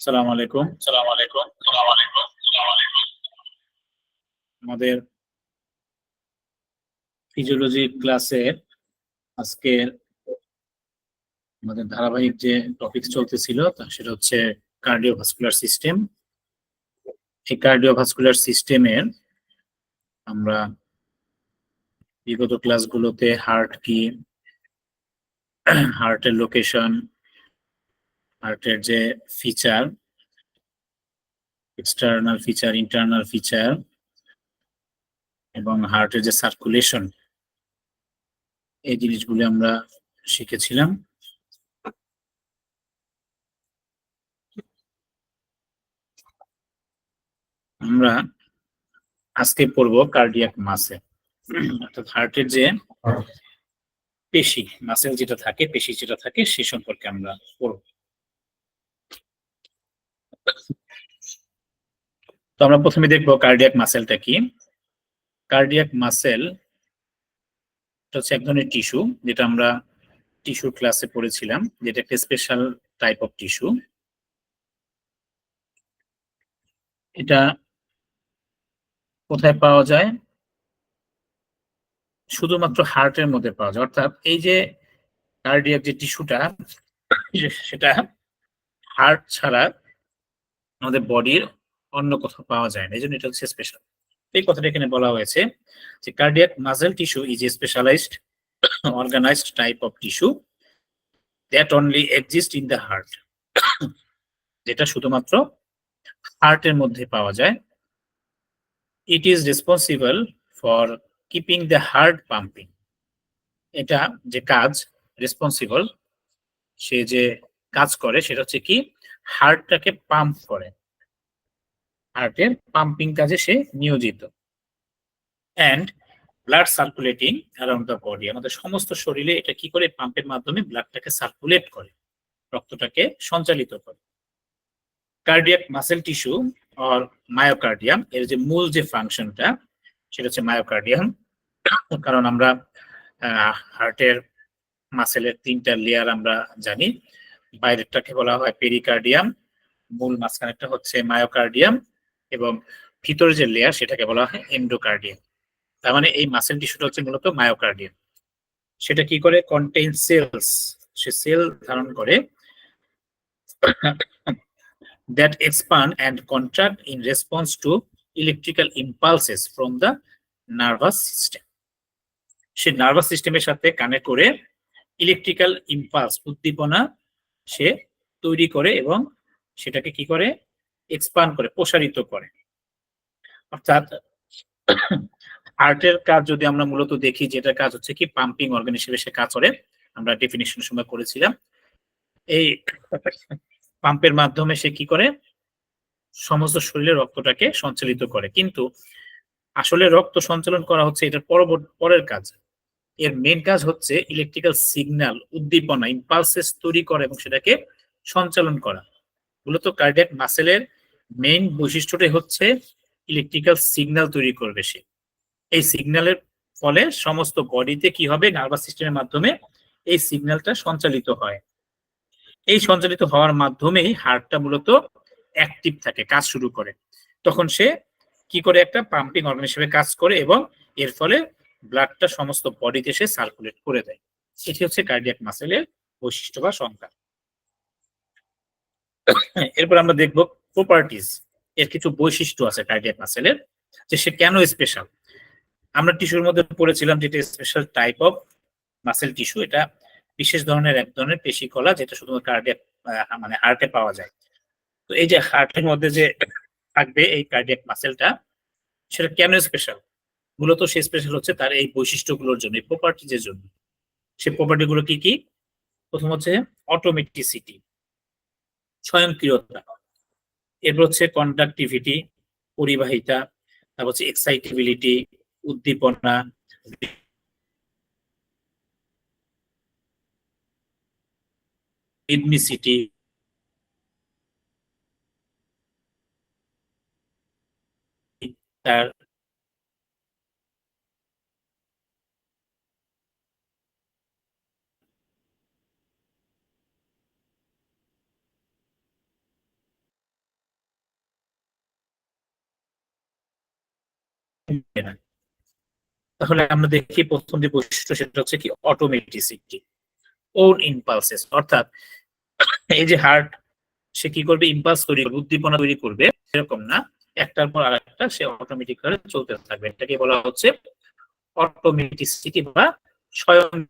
সালাম আলাইকুম। আমাদের ফিজিওলজি ক্লাসে আজকের আমাদের ধারাবাহিক যে টপিক চলতেছিল সেটা হচ্ছে কার্ডিওভাস্কুলার সিস্টেম। এই কার্ডিওভাস্কুলার সিস্টেমের আমরা বিগত ক্লাসগুলোতে হার্ট কি, হার্টের লোকেশন, হার্টের যে feature, external feature, internal feature এবং হার্টের যে সার্কুলেশন, এই জিনিসগুলো আমরা শিখেছিলাম। আমরা আজকে পড়বো কার্ডিয়াক মাসেল, অর্থাৎ হার্টের যে পেশি, মাসেল যেটা থাকে, পেশি যেটা থাকে, সে সম্পর্কে আমরা পড়ব। তো আমরা প্রথমে দেখবো কার্ডিয়াক মাসেলটা কি। কার্ডিয়াক মাসেল হচ্ছে এক ধরনের টিস্যু, যেটা আমরা টিস্যু ক্লাসে পড়েছিলাম, যেটা একটা স্পেশাল টাইপ অফ টিস্যু। এটা কোথায় পাওয়া যায়? শুধুমাত্র হার্টের মধ্যে পাওয়া যায়। অর্থাৎ এই যে কার্ডিয়াক যে টিস্যুটা, সেটা হার্ট ছাড়া আমাদের বডির অন্য কোথাও পাওয়া যায় না, এই জন্য এটা হচ্ছে স্পেশাল। এই কথাটা এখানে বলা হয়েছে যে cardiac muscle tissue is a specialized organized type of tissue that only exists in the heart, যেটা শুধুমাত্র হার্টের মধ্যে পাওয়া যায়। It is responsible for keeping the heart pumping. এটা যে কাজ, রেসপন্সিবল, সে যে কাজ করে সেটা হচ্ছে কি, হার্টটাকে পাম্প করে, হার্টের পাম্পিং কাজে সে নিয়োজিত। And blood circulating around the body, আমাদের সমস্ত শরীরে এটা কি করে, পাম্পের মাধ্যমে ব্লাডটাকে সার্কুলেট করে, রক্তটাকে সঞ্চালিত করে। Cardiac muscle tissue or myocardium, এর যে মূল যে ফাংশনটা সেটা হচ্ছে মায়োকার্ডিয়াম। কারণ আমরা হার্টের মাসেলের তিনটা লেয়ার আমরা জানি। বাইরেরটাকে বলা হয় পেরিকার্ডিয়াম, মূল মাঝখানেরটা হচ্ছে মায়োকার্ডিয়াম, এবং ভিতরে যে লেয়ার সেটাকে বলা হয় এন্ডোকার্ডিয়াম। তার মানে এই মাসেল টিস্যুটা হচ্ছে মূলত মায়োকার্ডিয়াম। সেটা কি করে, কন্টেইন সেলস, সে সেল ধারণ করে, that expand and contract in response to electrical impulses from the nervous system. Say nervous সিস্টেমের সাথে কানেক্ট করে ইলেকট্রিক্যাল ইম্পালস, উদ্দীপনা সে তৈরি করে এবং সেটাকে কি করে, এক্সপান্ড করে, প্রসারিত করে। অর্থাৎ হার্টের কাজ যদি আমরা মূলত দেখি, যেটার কাজ হচ্ছে কি, পাম্পিং অর্গান হিসেবে সে কাজ করে, আমরা ডেফিনিশনের সময় করেছিলাম। এই পাম্পের মাধ্যমে সে কি করে, সমস্ত শরীরে রক্তটাকে সঞ্চালিত করে। কিন্তু আসলে রক্ত সঞ্চালন করা হচ্ছে এটার পরের কাজ। এর মেন কাজ হচ্ছে ইলেকট্রিক্যাল সিগন্যাল, উদ্দীপনা, ইম্পালসেস তৈরি করা এবং সেটাকে সঞ্চালন করা। মূলত কার্ডিয়াক মাসেলের মেইন বৈশিষ্ট্যটাই হচ্ছে ইলেকট্রিক্যাল সিগন্যাল তৈরি করবে সে। এই সিগন্যালের ফলে সমস্ত বডিতে কি হবে, নার্ভাস সিস্টেমের মাধ্যমে এই সিগন্যালটা সঞ্চালিত হয়। এই সঞ্চালিত হওয়ার মাধ্যমেই হার্টটা মূলত অ্যাক্টিভ থাকে, কাজ শুরু করে। তখন সে কি করে, একটা পাম্পিং অর্গান হিসেবে কাজ করে এবং এর ফলে ব্লাডটা সমস্ত বডিতে সে সার্কুলেট করে দেয়। এটি হচ্ছে কার্ডিয়াক মাসেলের বৈশিষ্ট্য বা সংজ্ঞা। এরপর আমরা দেখব প্রপার্টিজ, এর কিছু বৈশিষ্ট্য আছে কার্ডিয়াক মাসেলের, যে সে কেন স্পেশাল। আমরা টিস্যুর মধ্যে পড়েছিলাম যেটা special type of muscle tissue, এটা বিশেষ ধরনের এক ধরনের পেশি কলা, যেটা শুধুমাত্র কার্ডিয়াক মানে হার্টে পাওয়া যায়। তো এই যে হার্টের মধ্যে যে থাকবে এই কার্ডিয়াক মাসেলটা, সেটা কেন স্পেশাল? মূলত সে স্পেশাল হচ্ছে তার এই বৈশিষ্ট্যগুলোর জন্য, এই প্রপার্টিজের জন্য। সে প্রপার্টি গুলো কি কি? প্রথম হচ্ছে অটোমেটিসিটি, স্বয়ংক্রিয়তা। এরপর হচ্ছে কন্ডাক্টিভিটি, পরিবাহিতা। তারপর হচ্ছে এক্সাইটেবিলিটি, উদ্দীপনা, রিদমিসিটি, তার না। তাহলে আমরা দেখি প্রথম যে বৈশিষ্ট্য সেটা হচ্ছে কি অটোমেটিসিটি, ওন ইম্পালসেস, অর্থাৎ এই যে হার্ট সে কি করবে, ইম্পালস তৈরি করবে, উদ্দীপনা তৈরি করবে, এরকম না, একটার পর আরেকটা সে অটোমেটিক ভাবে চলতে থাকবে। এটাকে বলা হচ্ছে অটোমেটিসিটি বা স্বয়ংক্রিয়তা,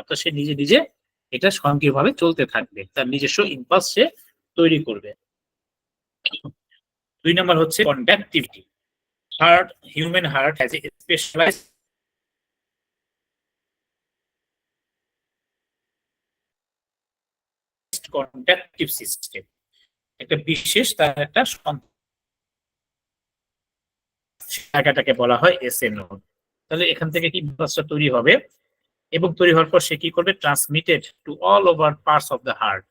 অর্থাৎ সে নিজে নিজে এটা স্বয়ংক্রিয়ভাবে চলতে থাকবে, তার নিজস্ব ইম্পালস সে তৈরি করবে। 2 নম্বর হচ্ছে conductivity. Heart, human heart has a specialized conductive system, একটা বিশেষ তার একটা জায়গাটাকে বলা হয় এসএ নোড। তাহলে এখান থেকে কি ইম্পালসটা তৈরি হবে, এবং তৈরি হওয়ার পর সে কি করবে, transmitted to all over parts of the heart,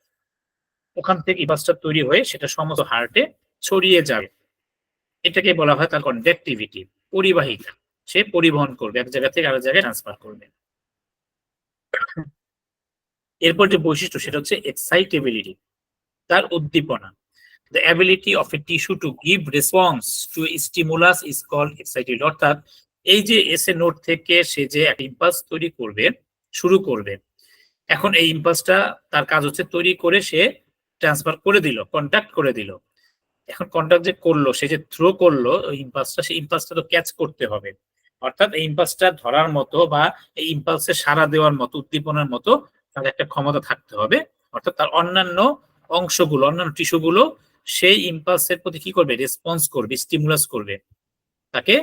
ওখান থেকে ইম্পালসটা তৈরি হয়ে সেটা সমস্ত হার্টে ছড়িয়ে যাবে। এটাকে বলা হয় তার কন্ডাক্টিভিটি, পরিবাহিতা, সে পরিবহন করবে, এক জায়গা থেকে আরেক জায়গায় ট্রান্সফার করবে। এরপর যে বৈশিষ্ট্য সেটা হচ্ছে এক্সাইটেবিলিটি, তার উদ্দীপনা। The ability of a tissue to give response to a stimulus is called excited, অর্থাৎ এই যে এসএ নোড থেকে সে যে একটা ইম্পালস তৈরি করবে, শুরু করবে, এখন এই ইম্পালসটা তার কাজ হচ্ছে তৈরি করে সে ট্রান্সফার করে দিল, কন্ট্যাক্ট করে দিল। এখন কন্ট্যাক্ট যে করলো, সে যে থ্রো করলো ওই ইম্পালসটা, সেই ইম্পালসটা তো ক্যাচ করতে হবে, অর্থাৎ এই ইম্পালসটা ধরার মতো বা এই ইম্পালসে সাড়া দেওয়ার মতো, উদ্দীপনার মতো তার একটা ক্ষমতা থাকতে হবে। অর্থাৎ তার অন্যান্য অংশগুলো, অন্যান্য টিস্যুগুলো সেই ইম্পালসের প্রতি কি করবে, রেসপন্স করবে, স্টিমুলাস করবে, তাকে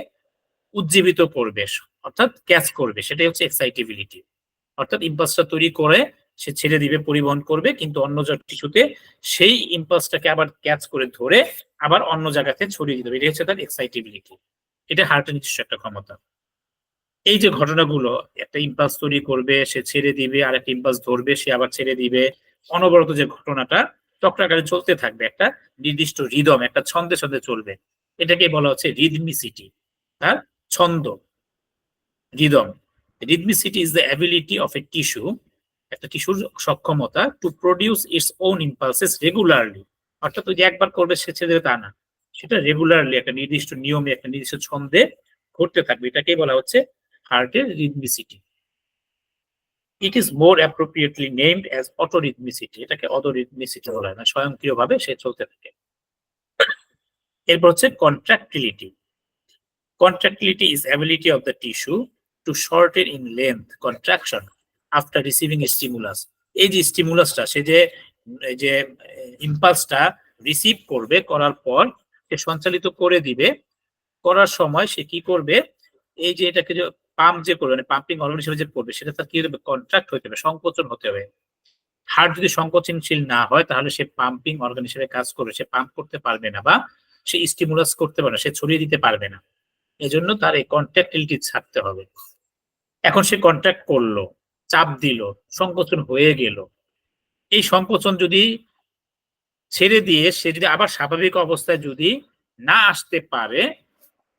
উজ্জীবিত করবে, অর্থাৎ ক্যাচ করবে। সেটাই হচ্ছে এক্সাইটেবিলিটি, অর্থাৎ ইম্পালসটা তৈরি করে সে ছেড়ে দিবে, পরিবহন করবে, কিন্তু অন্য টিস্যুতে সেই ইম্পালসটাকে আবার ক্যাচ করে ধরে আবার অন্য জায়গাতে ছড়িয়ে দিতে হবে। এটা হচ্ছে তার এক্সাইটেবিলিটি, এটা হার্টের নিজস্ব একটা ক্ষমতা। এই যে ঘটনাগুলো, একটা ইম্পালস তৈরি করবে, সে ছেড়ে দিবে, আর একটা ইম্পালস ধরবে, সে আবার ছেড়ে দিবে, অনবরত যে ঘটনাটা চক্রাকারে চলতে থাকবে, একটা নির্দিষ্ট রিদম, একটা ছন্দে ছন্দে চলবে, এটাকে বলা হচ্ছে রিদমিসিটি, তার ছন্দ, rhythm. Rhythmicity is the ability of A tissue, একটা টিস্যুর সক্ষমতা to produce its own impulses regularly, অর্থাৎ ওই যে একবার করবে সে ছেড়ে দেবে তা না, সেটা রেগুলারলি একটা নির্দিষ্ট নিয়মে, একটা নির্দিষ্ট ছন্দে ঘটতে থাকবে, এটাকেই বলা হচ্ছে হার্টের রিদমিসিটি। It is more appropriately named as autorhythmicity, এটাকে অটোরিদমিসিটি বলা হয়, না স্বয়ংক্রিয়ভাবে সে চলতে থাকে। এরপর হচ্ছে contractility. Contractility is ability of the tissue to shorten in length contraction after receiving a stimulus. এই যে স্টিমুলাসটা, সে যে এই যে ইম্পালসটা রিসিভ করবে, করার পর সে সঞ্চালিত করে দিবে, করার সময় সে কি করবে, এই যে এটাকে যে পাম্প যে করবে, মানে পাম্পিং অর্গান হিসেবে যে করবে, সেটা তার কি হবে, কন্ট্রাক্ট হতে হবে, সংকোচন হতে হবে। হার্ট যদি সংকোচনশীল না হয় তাহলে সে পাম্পিং অর্গান হিসেবে কাজ করবে, সে পাম্প করতে পারবে না, বা সে স্টিমুলাস করতে পারবে না, সে ছড়িয়ে দিতে পারবে না। এজন্য তার এই কন্ট্রাক্টিলিটি ছাড়তে হবে। এখন সে কন্ট্রাক্ট করলো, চাপ দিল, সংকোচন হয়ে গেল, এই সংকোচন যদি ছেড়ে দিয়ে সে যদি আবার স্বাভাবিক অবস্থায় যদি না আসতে পারে,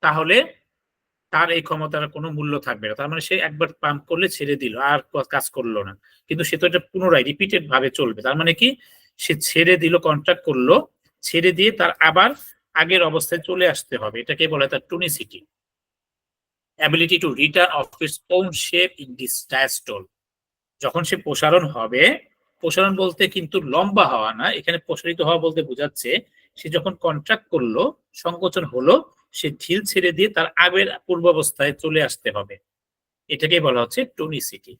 তাহলে তার এই ক্ষমতার কোনো মূল্য থাকবে না। তার মানে সে একবার পাম্প করলে ছেড়ে দিল, আর কাজ করলো না, কিন্তু সে তো এটা পুনরায় রিপিটেড ভাবে চলবে। তার মানে কি, সে ছেড়ে দিল, কন্ট্রাক্ট করলো, ছেড়ে দিয়ে তার আবার আগের অবস্থায় চলে আসতে হবে, এটাকে বলে তার টনিসিটি। ability to return of its own shape in this diastole, যখন সে প্রসারণ হবে, প্রসারণ বলতে কিন্তু লম্বা হওয়া না, এখানে প্রসারিত হওয়া বলতে বোঝাচ্ছে সে যখন কন্ট্রাক্ট করলো, সংকোচন হলো, সে ঢিল ছেড়ে দিয়ে তার আগের পূর্বাবস্থায় চলে আসতে হবে, এটাকেই বলা হচ্ছে টনিসিটি।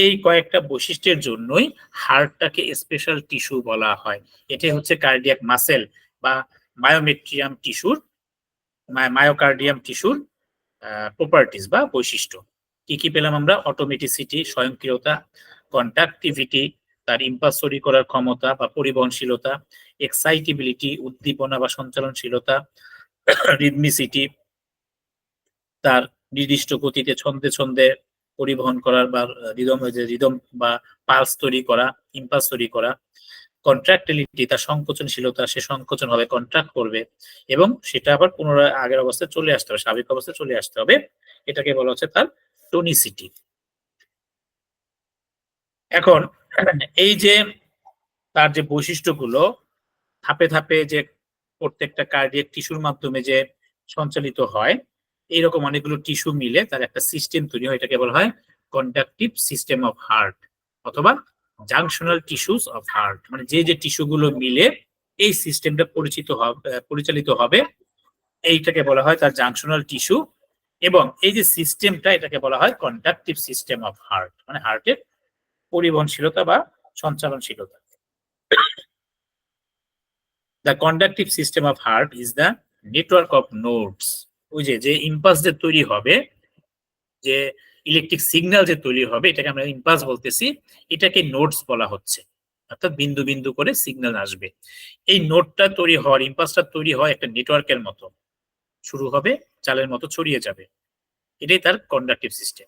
এই কয়েকটা বৈশিষ্ট্যের জন্যই হার্টটাকে স্পেশাল টিস্যু বলা হয়। এটাই হচ্ছে কার্ডিয়াক মাসেল বা মায়োমেট্রিয়াম টিস্যুর, মায়োকার্ডিয়াম টিস্যুর প্রপার্টিজ বা বৈশিষ্ট্য। কি কি পেলাম আমরা, অটোমেটিসিটি, স্বয়ংক্রিয়তা, কন্ডাক্টিভিটি, তার ইম্পালস তৈরি করার ক্ষমতা বা পরিবহনশীলতা, এক্সাইটেবিলিটি, উদ্দীপনা বা সঞ্চালনশীলতা, রিদমিসিটি, তার নির্দিষ্ট গতিতে ছন্দে ছন্দে পরিবহন করার বা রিদম বা পালস তৈরি করা, ইম্পালস তৈরি করা, কন্ট্রাক্টিলিটি, তার সংকোচনশীলতা, সে সংকোচন হবে, কন্ট্রাক্ট করবে, এবং সেটা আবার পুনরায় আগের অবস্থায় চলে আসতে হবে, স্বাভাবিক অবস্থায় চলে আসতে হবে, এটাকে বলা হচ্ছে তার টনিসিটি। এখন এই যে তার যে বৈশিষ্ট্যগুলো ধাপে ধাপে যে প্রত্যেকটা কার্ডিয়াক টিস্যুর মাধ্যমে যে সঞ্চালিত হয়, এইরকম অনেকগুলো টিস্যু মিলে তার একটা সিস্টেম তৈরি হয়, এটাকে বলা হয় কন্ডাকটিভ সিস্টেম অফ হার্ট অথবা জাংশনাল টিস্যুস অফ হার্ট। মানে যে যে টিস্যুগুলো মিলে এই সিস্টেমটা পরিচালিত হবে, এইটাকে বলা হয় তার জাংশনাল টিস্যু। এবং এই যে সিস্টেমটা, এটাকে বলা হয় কন্ডাকটিভ সিস্টেম অফ হার্ট, মানে হার্টের পরিবহনশীলতা বা সঞ্চালনশীলতা। The conductive system of heart is the network of nodes. ওই যে ইম্পালস যে তৈরি হবে, যে ইলেকট্রিক সিগন্যাল যে তৈরি হবে, এটাকে আমরা ইম্পালস বলতেছি, এটাকে নোডস বলা হচ্ছে। অর্থাৎ বিন্দু বিন্দু করে সিগন্যাল আসবে। এই নোডটা তৈরি হওয়ার, ইম্পালসটা তৈরি হয় একটা নেটওয়ার্কের মতো, শুরু হবে, চালের মতো ছড়িয়ে যাবে। এটাই তার কন্ডাকটিভ সিস্টেম।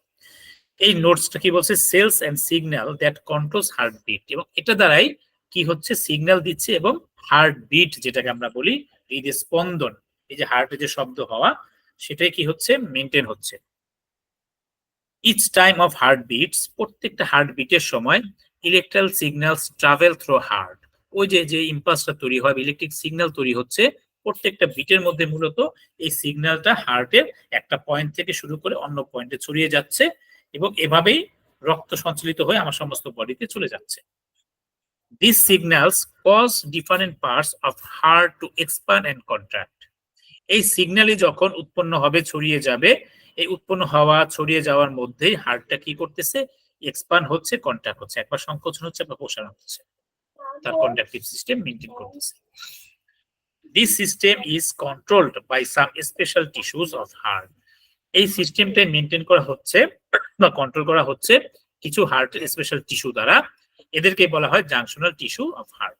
এই নোটসটা কি বলছে, cells and signal that controls heartbeat, এবং এটা দ্বারাই কি হচ্ছে, সিগন্যাল দিচ্ছে এবং হার্টবিট যেটাকে আমরা বলি, এই যে স্পন্দন, এই যে হার্টের যে শব্দ হওয়া, সেটাই কি হচ্ছে, মেনটেন হচ্ছে। ইচ টাইম অফ হার্টবিটস, প্রত্যেকটা হার্টবিটের সময় electrical signals travel through heart. ওই যে ইম্পালসটা তৈরি হয়, ইলেকট্রিক সিগন্যাল তৈরি হচ্ছে, প্রত্যেকটা বিটের মধ্যে মূলত এই সিগন্যালটা হার্টের একটা পয়েন্ট থেকে শুরু করে অন্য পয়েন্টে ছড়িয়ে যাচ্ছে, এবং এভাবেই রক্ত সঞ্চালিত হয়ে আমার সমস্ত বডিতে চলে যাচ্ছে। These signals cause different parts of heart to expand and contract. এই সিগন্যালই যখন উৎপন্ন হবে, ছড়িয়ে যাবে, এই উৎপন্ন হওয়া ছড়িয়ে যাওয়ার মধ্যেই হার্টটা কি করতেছে, এক্সপান্ড হচ্ছে, কন্ট্রাক্ট হচ্ছে, একবার সংকোচন হচ্ছে, একবার প্রসারণ হচ্ছে, তার কন্ডাকটিভ সিস্টেম মেইনটেইন করতেছে। This system is controlled by some special tissues of heart. এই সিস্টেমটা মেইনটেইন করা হচ্ছে বা কন্ট্রোল করা হচ্ছে কিছু হার্টের স্পেশাল টিস্যু দ্বারা, এদেরকে বলা হয় জাংশনাল টিস্যু অফ হার্ট।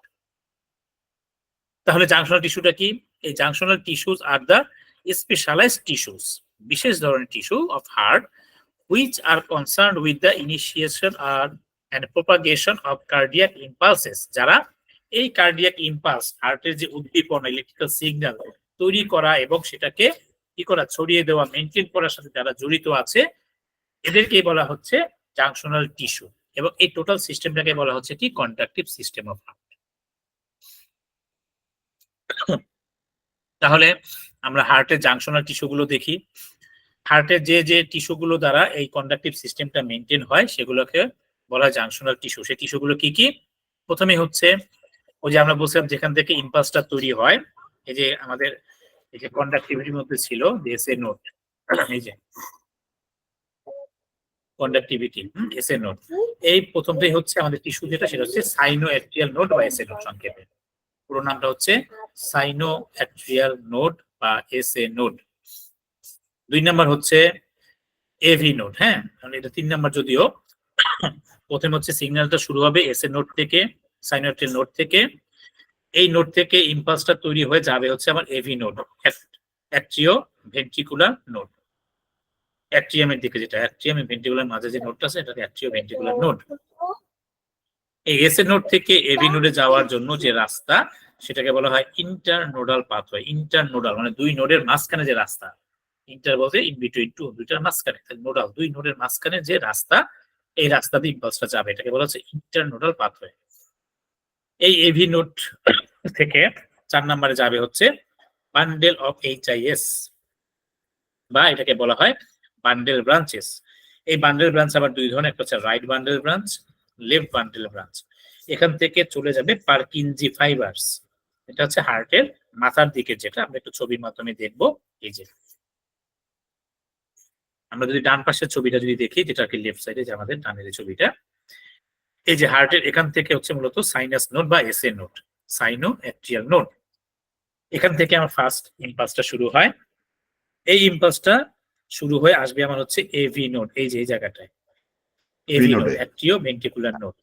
তাহলে জাংশনাল টিস্যুটা কি? এই junctional tissues are the specialized tissues, বিশেষ ধরনের tissue of heart, which are concerned with the initiation and propagation of cardiac impulses, যারা এই কার্ডিয়াক ইম্পালস, হার্টের যে উদ্দীপনা, ইলেকট্রিক্যাল সিগন্যাল তৈরি করা এবং সেটাকে কি করা, ছড়িয়ে দেওয়া, মেনটেন করার সাথে যারা জড়িত আছে, এদেরকেই বলা হচ্ছে জাংশনাল টিস্যু। এবং এই টোটাল সিস্টেমটাকে বলা হচ্ছে কি, কন্ডাকটিভ সিস্টেম অফ হার্ট। তাহলে আমরা হার্টের জাংশনাল টিস্যুগুলো দেখি। হার্টের যে টিস্যুগুলো দ্বারা এই কন্ডাকটিভ সিস্টেমটা মেনটেন হয়, সেগুলোকে বলা হয় জাংশনাল টিস্যু। সেই টিস্যুগুলো কি কি? প্রথমে হচ্ছে ওই যে আমরা বলছিলাম যেখান থেকে ইম্পালসটা তৈরি হয়, এই যে আমাদের এই যে কন্ডাক্টিভিটির মধ্যে ছিল যে এসএ নোড, এই যে কন্ডাক্টিভিটি এসএ নোড, এই প্রথমটাই হচ্ছে আমাদের টিস্যু যেটা, সেটা হচ্ছে সাইনোঅ্যাট্রিয়াল নোড বা এসএ নোড সংক্ষেপে। পুরো নামটা হচ্ছে সাইনোঅ্যাট্রিয়াল নোড বা এসএ নোড। 2 নাম্বার হচ্ছে এভি নোড। হ্যাঁ, মানে এটা 3 নাম্বার যদিও। প্রথমে হচ্ছে সিগন্যালটা শুরু হবে এসএ নোড থেকে, সাইনোঅ্যাট্রিয়াল নোড থেকে। এই নোড থেকে ইম্পালসটা তৈরি হয়ে যাবে হচ্ছে আমার AV node, atrioventricular node. অ্যাট্রিয়ামের দিকে, যেটা অ্যাট্রিয়াম এবং ভেন্ট্রিকুলার মাঝে যে নোডটা আছে, এটাকে অ্যাট্রিও ভেন্ট্রিকুলার নোড। এই এসএ নোড থেকে এভি নোডে যাওয়ার জন্য যে রাস্তা, সেটাকে বলা হয় ইন্টারনোডাল পাথওয়ে। ইন্টারনোডাল মানে দুই নোডের মাঝখানে যে রাস্তা, ইন্টার বলতে ইন বিটুইন টু, দুইটার মাঝখানে, নোডাল দুই নোডের মাঝখানে যে রাস্তা, এই রাস্তা দিয়ে ইম্পালসটা যাবে, এটাকে বলা হচ্ছে ইন্টারনোডাল পাথওয়ে। এই এভি নোড থেকে 4 নম্বরে যাবে হচ্ছে বান্ডেল অফ এইচআইএস, বা এটাকে বলা হয় বান্ডেল ব্রাঞ্চেস। এই বান্ডেল ব্রাঞ্চ আবার 2 ধরনের, একটা হচ্ছে right bundle branch, left bundle branch. এখান থেকে চলে যাবে পারকিনজি ফাইবারস, এটা হচ্ছে হার্টের মাথার দিকে, যেটা আমরা একটু ছবির মাধ্যমে দেখবো। এই যে আমরা যদি ডান পাশের ছবিটা যদি দেখি, যেটা কি লেফট সাইডে, যে আমাদের ডানের ছবিটা, এই যে হার্টের এখান থেকে হচ্ছে মূলত সাইনাস নোড বা এসএ নোড, সাইনোঅ্যাট্রিয়াল নোড। এখান থেকে আমার ফার্স্ট ইম্পালসটা শুরু হয়। এই ইম্পালসটা শুরু হয়ে আসবে আমার হচ্ছে এভি নোড, এই যে এই জায়গাটায় AV node, atrioventricular node.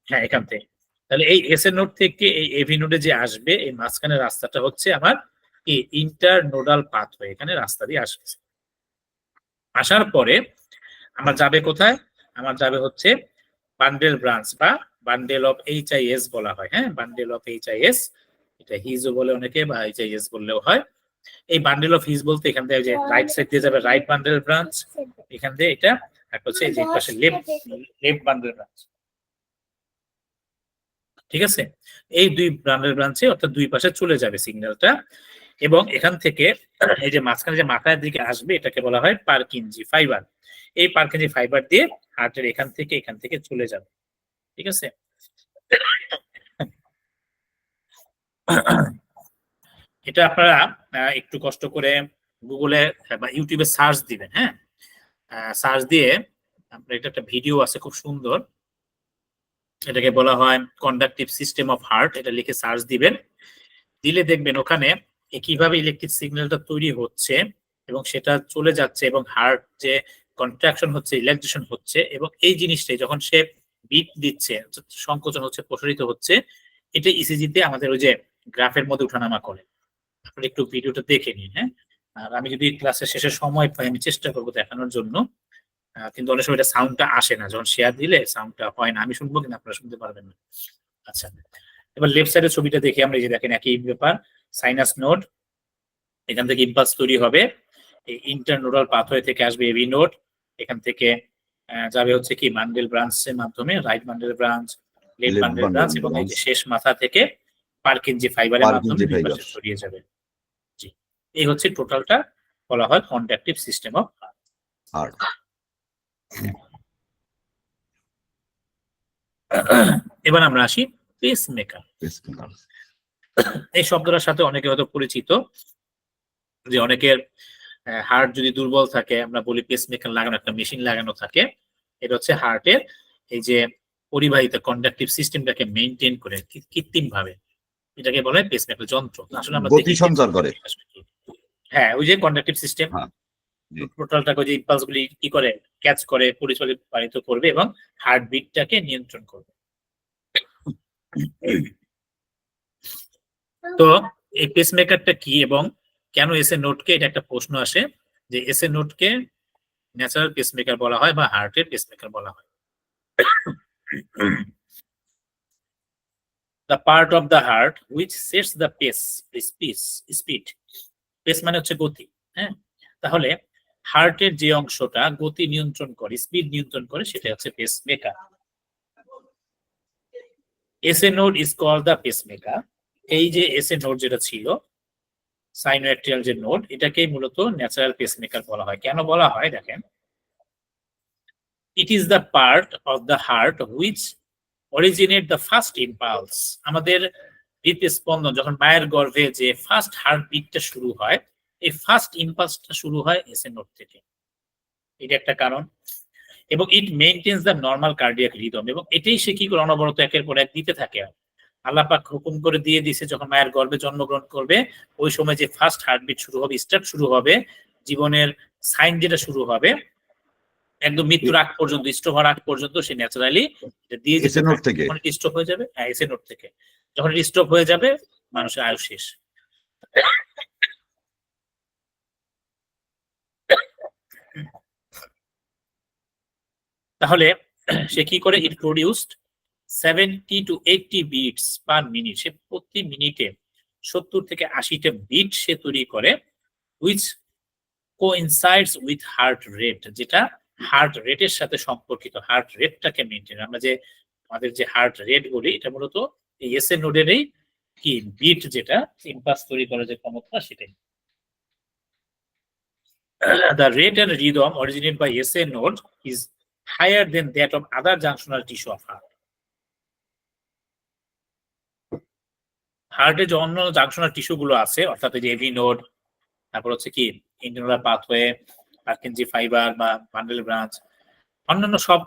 হ্যাঁ, এখান থেকে। তাহলে এই এসএ নোড থেকে এই এভি নোডে যে আসবে, এই মাঝখানের রাস্তাটা হচ্ছে আমার কি, ইন্টারনোডাল পাথওয়ে, এখানে রাস্তা দিয়ে আসবে। আসার পরে আমার যাবে কোথায়, আমার যাবে হচ্ছে বান্ডেল ব্রাঞ্চ বা বান্ডেল অফ এইচআইএস বলা হয়। হ্যাঁ, বান্ডেল অফ এইচআইএস, এটা হিজও বলে অনেকে, বা এইচআইএস বললেও হয়। এই বান্ডেল অফ হিজ বলতে এখান থেকে যে রাইট সাইড দিয়ে যাবে রাইট বান্ডেল ব্রাঞ্চ, এখান দিয়ে এটা একটা হচ্ছে এই যে পাশে লেফট বান্ডেল ব্রাঞ্চ। ঠিক আছে, এই দুই ব্রাঞ্চে অর্থাৎ দুই পাশে চলে যাবে সিগন্যালটা, এবং এখান থেকে এই যে মাঝখানে যে মাথার দিকে আসবে এটাকে বলা হয় পার্কিনজি ফাইবার। এই পার্কিনজি ফাইবার দিয়ে হার্টের এখান থেকে চলে যাবে। ঠিক আছে, এটা আপনারা একটু কষ্ট করে গুগলে বা ইউটিউবে সার্চ দিবেন। হ্যাঁ, সার্চ দিয়ে আপনার এটা একটা ভিডিও আছে খুব সুন্দর, এটাকে বলা হয় কন্ডাকটিভ সিস্টেম অফ হার্ট। এটা লিখে সার্চ দিবেন, দিলে দেখবেন ওখানে কিভাবে ইলেকট্রিক সিগন্যালটা তৈরি হচ্ছে এবং সেটা চলে যাচ্ছে, এবং হার্ট যে কন্ট্রাকশন হচ্ছে, রিল্যাক্সেশন হচ্ছে, এবং এই জিনিসটাই যখন সে বিট দিচ্ছে, সংকোচন হচ্ছে, প্রসারিত হচ্ছে, এটা ইসিজিতে আমাদের ওই যে গ্রাফের মধ্যে উঠানামা করে। আপনি একটু ভিডিওটা দেখে নিন। হ্যাঁ, আর আমি যদি ক্লাসের শেষে সময় পাই আমি চেষ্টা করবো দেখানোর জন্য, কিন্তু অনেক সময় এটা সাউন্ডটা আসে না, যখন শেয়ার দিলে সাউন্ডটা হয় না, আমি শুনবো কিন্তু আপনারা শুনতে পারবেন না। আচ্ছা, এবার লেফট সাইডের ছবিটা দেখে আমরা এই যে দেখেন একই ব্যাপার, সাইনাস নোড, এখান থেকে ইম্পালস তৈরি হবে, এই ইন্টারনোডাল পাথওয়ে থেকে আসবে এভি নোড, এখান থেকে যাবে হচ্ছে কি বান্ডেল ব্রাঞ্চের মাধ্যমে, right bundle branch, left bundle branch, এবং এই যে শেষ মাথা থেকে পার্কিনজি ফাইবারের মাধ্যমে দুই পাশে ছড়িয়ে যাবে। জি, এই হচ্ছে টোটালটা বলা হয় কন্ডাকটিভ সিস্টেম অফ হার্ট। এবার আমরা আসি পেস মেকার। এই শব্দটার সাথে অনেকে হয়তো পরিচিত, যে অনেকের হার্ট যদি দুর্বল থাকে আমরা বলি পেস মেকার লাগানো, একটা মেশিন লাগানো থাকে। এটা হচ্ছে হার্টের এই যে পরিবাহিত কন্ডাকটিভ সিস্টেমটাকে মেইনটেইন করে কৃত্রিম ভাবে, এটাকে বলে পেস মেকার যন্ত্র। আসলে আমরা গতি সঞ্চার করে। হ্যাঁ, ওই যে কন্ডাকটিভ সিস্টেম টোটালটাকে যে ইম্পালস গুলি কি করে ক্যাচ করে, পরিচালিত করবে এবং হার্ট বিটটাকে নিয়ন্ত্রণ করবে। তো এই পেসমেকারটা কি এবং কেন এসএ নোডকে, এটা একটা প্রশ্ন আসে, যে এসএ নোডকে ন্যাচারাল পেসমেকার বলা হয় বা হার্টের পেসমেকার বলা হয়। The part of the heart which sets the pace, speed. Pace মানে হচ্ছে গতি। হ্যাঁ, তাহলে হার্টের যে অংশটা গতি নিয়ন্ত্রণ করে, স্পিড নিয়ন্ত্রণ করে, সেটা হচ্ছে pacemaker. SA node is called the pacemaker. এই যে এসএ নোড যেটা ছিল সাইনোঅ্যাক্টিয়াল যে নোড, এটাকেই মূলত ন্যাচারাল পেসমেকার বলা হয়। কেন বলা হয় দেখেন, it is the part of the heart which originate the first impulse. আমাদের হৃদস্পন্দন যখন মায়ের গর্ভে যে ফার্স্ট হার্ট বিটটা শুরু হয়, এই ফার্স্ট ইম্পালসটা শুরু হয় এসএ নোড থেকে, এটা একটা কারণ। এবং ইট মেইনটেইনস দ্য নর্মাল কার্ডিয়াক রিদম, এবং এটাই সে কি করে অনবরত একের পর এক দিতে থাকে। আল্লাহ পাক হুকুম করে দিয়ে দিছে যখন মায়ের গর্ভে জন্মগ্রহণ করবে ওই সময় যে ফার্স্ট হার্টবিট শুরু হবে, স্টার্ট শুরু হবে, জীবনের সাইন যেটা শুরু হবে একদম মৃত্যুর আগ পর্যন্ত, স্ট্রোক হওয়ার আগ পর্যন্ত সে ন্যাচারালি দিয়ে যেতে থাকে। যখন স্ট্রোক হয়ে যাবে, হ্যাঁ এসএ নোড থেকে যখন স্ট্রোক হয়ে যাবে মানুষের আয়ু শেষ। তাহলে সে কি করে, it produced 70 to 80 beats per minute, সে প্রতি মিনিটে 70 থেকে 80টা বিট সে তৈরি করে, which coincides with heart rate, যেটা হার্ট রেটের সাথে সম্পর্কিত। হার্ট রেটটাকে মেনটেন, আমরা যে আমাদের যে হার্ট রেট বলি এটা মূলত এই এসএ নোডেরই কি বিট, যেটা ইম্পালস তৈরি করার যে ক্ষমতা সেটাই। The rate and rhythm originated by SA node is higher than that of other junctional tissue of heart. হার্টের যে অন্য জাংশনাল টিস্যু গুলো আছে, অর্থাৎ এই যে এভি নোড, তারপর হচ্ছে কি ইন্টারনাল পাথওয়ে, পার্কিনজি ফাইবার বা বান্ডেল ব্রাঞ্চ, অন্যান্য সব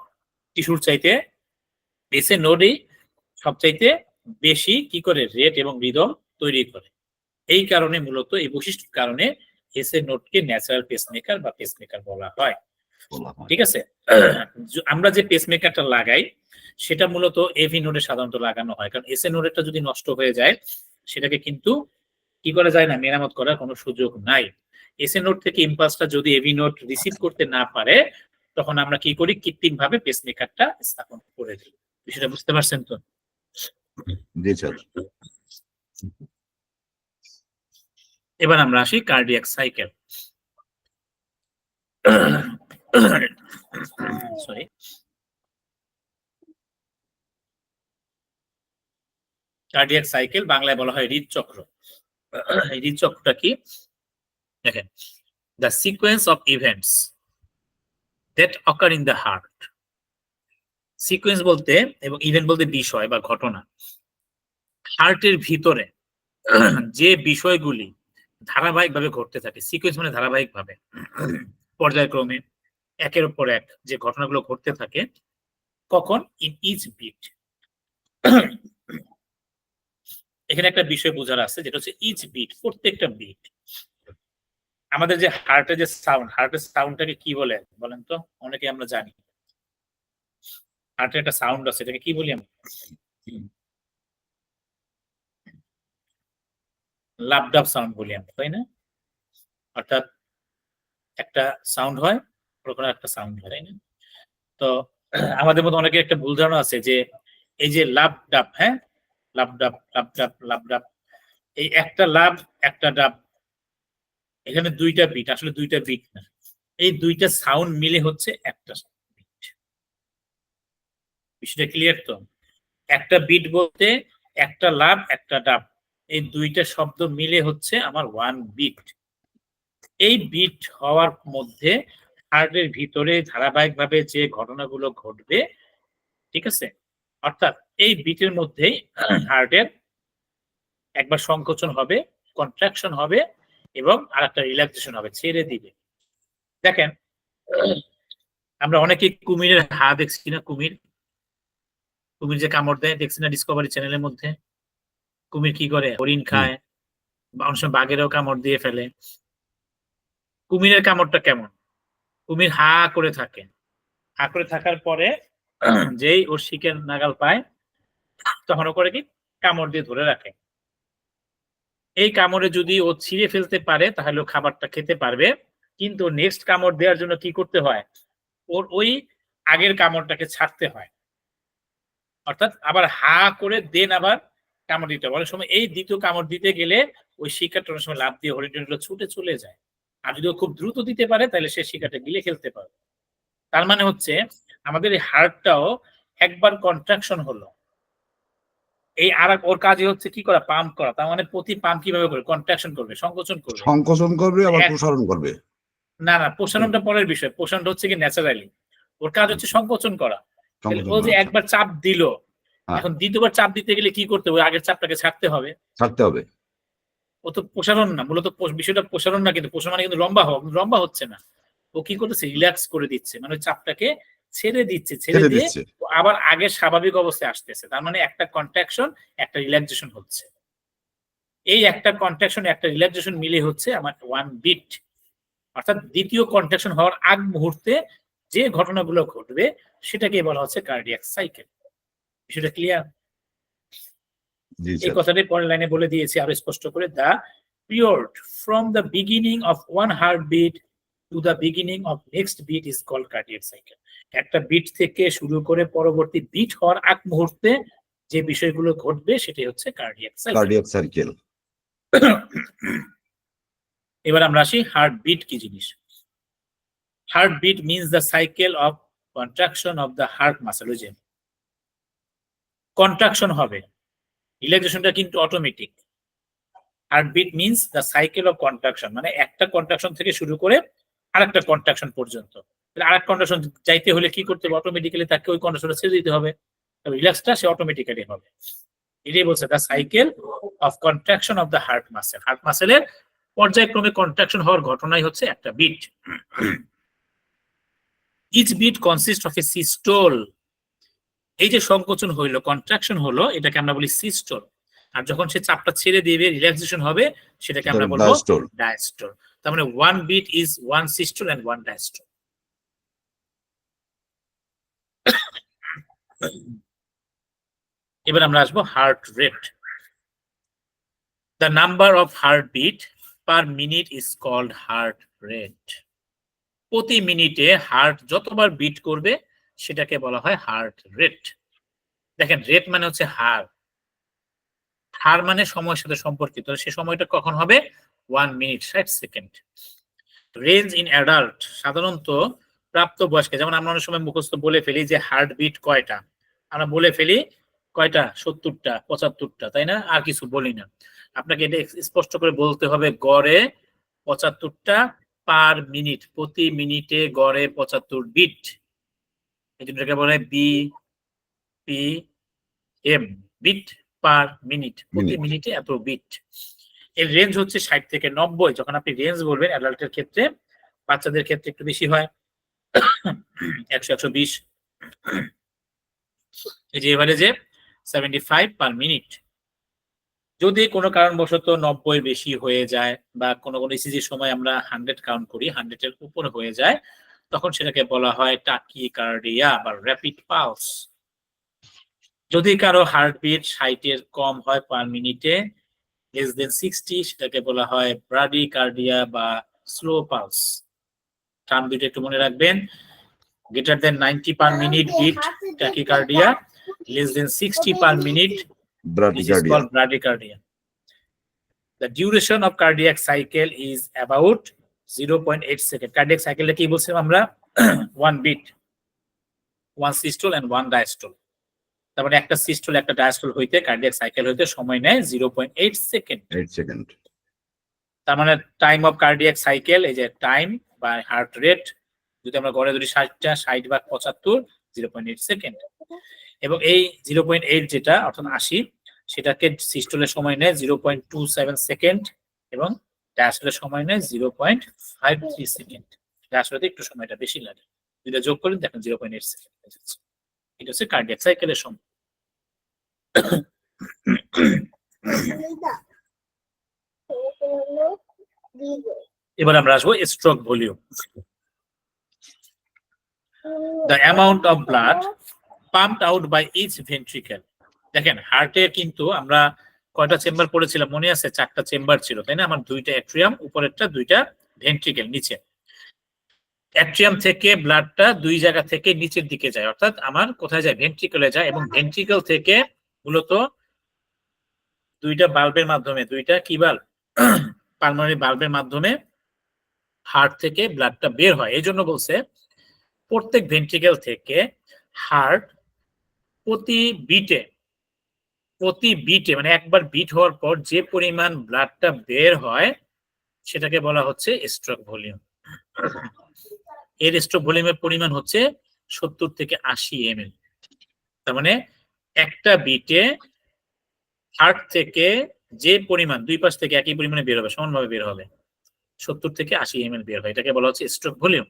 টিস্যুর চাইতে এসএ নোডই সবচাইতে বেশি কি করে রেট এবং রিদম তৈরি করে। এই কারণে মূলত এই বৈশিষ্ট্যের কারণে এসএ নোডকে ন্যাচারাল পেসমেকার বা পেসমেকার বলা হয়। ঠিক আছে, আমরা যে পেসমেকারটা লাগাই সেটা মূলত এভি নোডে সাধারণত লাগানো হয়, কারণ এসএ নোডেরটা যদি নষ্ট হয়ে যায় সেটাকে কিন্তু কি করা যায় না, মেরামত করার কোনো সুযোগ নাই। এসএ নোড থেকে ইম্পালসটা যদি এভি নোড রিসিভ করতে না পারে তখন আমরা কি করি, কৃত্রিম ভাবে পেসমেকারটা স্থাপন করে দিই। বিষয়টা বুঝতে পারছেন তো? এবার আমরা আসি cardiac cycle. Sorry, cardiac cycle বাংলায় বলা হয় হৃদচক্র। এই হৃদচক্রটা কি দেখেন, the sequence of events that occur in the heart. Sequence বলতে এবং ইভেন্ট বলতে বিষয় বা ঘটনা, হার্টের ভিতরে যে বিষয়গুলি ধারাবাহিকভাবে ঘটতে থাকে। সিকোয়েন্স মানে ধারাবাহিকভাবে পর্যায়ক্রমে একের উপর এক যে ঘটনাগুলো ঘটতে থাকে, কখন ইন ইচ বিট। এখানে একটা বিষয় বোঝার আছে, যেটা হচ্ছে ইচ বিট, প্রত্যেকটা বিট। আমাদের যে হার্টের যে সাউন্ড, হার্টের সাউন্ডটাকে কি বলে বলেন তো? অনেকে আমরা জানি হার্টের একটা সাউন্ড আছে, এটাকে কি বলি আমরা? লাবডাব সাউন্ড বলি আমরা, তাই না? অর্থাৎ একটা সাউন্ড হয়, ওখানে একটা সাউন্ড হয়, তাই না? তো আমাদের মধ্যে অনেকের একটা ভুল ধারণা আছে যে এই যে লাভ ডাব, হ্যাঁ, লাভ ডাব লাভ ডাব লাভ ডাব, এই একটা লাভ একটা ডাব, এখানে দুইটা বিট, আসলে দুইটা বিট না, এই দুইটা সাউন্ড মিলে হচ্ছে একটা বিট। বিষয়টা ক্লিয়ার তো? একটা বিট বলতে একটা লাভ একটা ডাব, এই দুইটা শব্দ মিলে হচ্ছে আমার ওয়ান বিট। এই বিট হওয়ার মধ্যে হার্টের ভিতরে ধারাবাহিকভাবে যে ঘটনাগুলো ঘটবে, ঠিক আছে, অর্থাৎ এই বিটের মধ্যেই হার্টের একবার সংকোচন হবে, কন্ট্রাকশন হবে এবং আর একটা রিল্যাক্সেশন হবে, ছেড়ে দিবে। দেখেন, আমরা অনেকে কুমিরের হা দেখছি না? কুমির, কুমির যে কামড় দেয় দেখছি না ডিসকভারি চ্যানেলের মধ্যে? কুমির কি করে? হরিণ খায়, বা অনেক সময় বাঘেরও কামড় দিয়ে ফেলে। কুমিরের কামড়টা কেমন? কুমির হা করে থাকে, হা করে থাকার পরে যেই ওর শিকের নাগাল পায়, তখন ও করে কি কামড় দিয়ে ধরে রাখে। এই কামড়ে যদি ও ছিঁড়ে ফেলতে পারে তাহলে ও খাবারটা খেতে পারবে, কিন্তু নেক্সট কামড় দেওয়ার জন্য কি করতে হয়? ওর ওই আগের কামড়টাকে ছাড়তে হয়, অর্থাৎ আবার হা করে দেন আবার কামড় দিতে হবে। অনেক সময় এই দ্বিতীয় কামড় দিতে গেলে ওই শিকারটা অনেক সময় লাফ দিয়ে হরিণগুলো ছুটে চলে যায়। আর যদি ও খুব দ্রুত দিতে পারে তাহলে সে শিকারটা গিলে ফেলতে পারবে। তার মানে হচ্ছে আমাদের এই হার্টটাও একবার কন্ট্রাকশন হলো, এই আর ওর কাজই হচ্ছে কি করা? পাম্প করা। তার মানে প্রতি পাম্প কিভাবে করে? কন্ট্রাকশন করবে, সংকোচন করবে, সংকোচন করবে আবার প্রসারণ করবে। না না, প্রসারণটা পরের বিষয়, প্রসারণটা হচ্ছে কি ন্যাচারালি, ওর কাজ হচ্ছে সংকোচন করা। তাহলে ও যে একবার চাপ দিল, এখন দ্বিতীয়বার চাপ দিতে গেলে কি করতে হবে? আগের চাপটাকে ছাড়তে হবে, ছাড়তে হবে। ও তো প্রসারণ না, মূলত বিষয়টা প্রসারণ না, কিন্তু প্রসারণ মানে কিন্তু লম্বা হচ্ছে না, ও কি করতেছে? রিল্যাক্স করে দিচ্ছে, মানে চাপটাকে ছেড়ে দিচ্ছে, ছেড়ে দিয়ে আবার আগের স্বাভাবিক অবস্থায় আসতেছে। তার মানে একটা কন্ট্রাকশন একটা রিল্যাক্সেশন হচ্ছে, এই একটা কন্ট্রাকশন একটা রিল্যাক্সেশন মিলে হচ্ছে আমার ওয়ান বিট। অর্থাৎ দ্বিতীয় কন্ট্রাকশন হওয়ার আগ মুহূর্তে যে ঘটনাগুলো ঘটবে সেটাকে বলা হচ্ছে কার্ডিয়াক সাইকেল। বিষয়টা ক্লিয়ার? এই কথাটাই পরের লাইনে বলে দিয়েছি আরো স্পষ্ট করে, the period from the beginning of one heart beat to the beginning of next beat is called cardiac cycle. একটা বিট থেকে শুরু করে পরবর্তী বিট হওয়ার আগ মুহূর্তে যে বিষয়গুলো ঘটবে সেটাই হচ্ছে কার্ডিয়াক সাইকেল। এবার আমরা আসি হার্ট বিট কি জিনিস। Heart beat means the cycle of contraction of the heart muscle. ওই যে কন্ট্রাকশন হবে, রিল্যাক্সেশনটা কিন্তু automatic. Heartbeat means the cycle of contraction, মানে একটা কন্ট্রাকশন থেকে শুরু করে আরেকটা কন্ট্রাকশন পর্যন্ত। আরেক কন্ট্রাকশন যাইতে হলে কি করতে হবে? অটোমেটিক্যালি তাকে ওই কন্ট্রাকশনটা ছেড়ে দিতে হবে, রিল্যাক্সটা সে অটোমেটিক্যালি হবে। এটাই বলছে the cycle of contraction of the heart muscle. Heart মাসেলের পর্যায়ক্রমে কন্ট্রাকশন হওয়ার ঘটনাই হচ্ছে একটা beat. Each beat consist of a systole. এই যে সংকোচন হইলো, কন্ট্রাকশন হলো, এটাকে আমরা বলি সিস্টোল। আর যখন সে চাপটা ছেড়ে দিবে, রিল্যাক্সেশন হবে, সেটাকে আমরা বলবো ডায়াস্টোল। তার মানে one beat is one systole and one diastole. এবার আমরা আসবো heart rate. The number of heart beat per minute is called heart rate. প্রতি মিনিটে হার্ট যতবার বিট করবে সেটাকে বলা হয় হার্ট রেট। দেখেন, রেট মানে হচ্ছে হার, হার মানে সময়ের সাথে সম্পর্কিত, সে সময়টা কখন হবে? 1 minute 60 second. Range in adult, সাধারণত প্রাপ্ত বয়স্কে, যেমন আমরা অনেক সময় মুখস্থ বলে ফেলি যে হার্ট বিট কয়টা, আমরা বলে ফেলি কয়টা? 70টা 75টা, তাই না? আর কিছু বলি না। আপনাকে এটা স্পষ্ট করে বলতে হবে, গড়ে 75টা পার মিনিট, প্রতি মিনিটে গড়ে 75 বিট। এই জন্য এটাকে বলে BPM, বিট পার মিনিট, প্রতি মিনিটে এত বিট। এর রেঞ্জ হচ্ছে 60 থেকে 90। যখন আপনি রেঞ্জ বলবেন অ্যাডাল্টের ক্ষেত্রে, বাচ্চাদের ক্ষেত্রে একটু বেশি হয় 100 120, এই যে এভারেজে 75 পার মিনিট। যদি কোনো কারণবশত 90 বেশি হয়ে যায় বা কোনো ইসিজির সময় আমরা 100 কাউন্ট করি, 100 এর উপর হয়ে যায়, তখন সেটাকে বলা হয় টাকিকার্ডিয়া বা র‍্যাপিড পালস। যদি কারো হার্টবিট 60 এর কম হয় পার মিনিটে, less than 60, সেটাকে বলা হয় ব্রাডিকার্ডিয়া বা স্লো পালস। টার্ম দুটো একটু মনে রাখবেন, greater than 90 per minute beat tachycardia, less than 60 per minute, this is called bradycardia. The duration of cardiac cycle is about 0.8 second. Cardiac cycle কি বলছিলাম আমরা? 1 beat, 1 systole and 1 diastole. তার মানে একটা সিস্টোল একটা ডায়াস্টোল হইতে, কার্ডিয়াক সাইকেল হইতে সময় নেয় 0.8 সেকেন্ড। 8 সেকেন্ড। তার মানে টাইম অফ কার্ডিয়াক সাইকেল, এই যে টাইম বা হার্ট রেট, যদি আমরা গড়ে ধরি 60টা, 60 ভাগ 75, 0.8 সেকেন্ড। এবং এই 0.8 যেটা অর্থাৎ 80, সেটাকে সিস্টোলের সময় নেয় 0.27 সেকেন্ড এবং ডায়াস্টোলের সময় নেয় 0.53 সেকেন্ড। ডায়াস্টোলে একটু সময়টা বেশি লাগে, দুইটা যোগ করে দেখেন 0.8 সেকেন্ড হয়ে যাচ্ছে। এটা হচ্ছে কার্ডিয়াক সাইকেলের সময়। এবার আমরা আসবো stroke volume. The amount of blood pumped out by each ventricle. দেখেন হার্টের কিন্তু আমরা কয়টা চেম্বার পড়েছিলাম মনে আছে? 4টা চেম্বার ছিল, তাই না? আমার 2টা অ্যাট্রিয়াম, উপরেরটা 2টা ভেন্ট্রিকেল, নিচে। অ্যাট্রিয়াম থেকে ব্লাডটা 2 জায়গা থেকে নিচের দিকে যায়, অর্থাৎ আমার কোথায় যায়? ভেন্ট্রিকলে যায়। এবং ভেন্ট্রিকল থেকে মূলত 2টা বাল্বের মাধ্যমে, 2টা কি বাল্ব? পালমোনারি বাল্বের মাধ্যমে হার্ট থেকে ব্লাডটা বের হয়। এই জন্য বলছে প্রত্যেক ভেন্ট্রিকেল থেকে হার্ট প্রতি বিটে মানে একবার বিট হওয়ার পর যে পরিমাণ ব্লাডটা বের হয় সেটাকে বলা হচ্ছে স্ট্রোক ভলিউম। এর স্ট্রোক ভলিউমের পরিমাণ হচ্ছে 70 থেকে 80 ml। তার মানে একটা বিটে হার্ট থেকে যে পরিমাণ দুই পাশ থেকে একই পরিমাণে বের হবে, সমানভাবে বের হবে, 70 থেকে 80 ml বের হয়, এটাকে বলা হচ্ছে স্ট্রোক ভলিউম।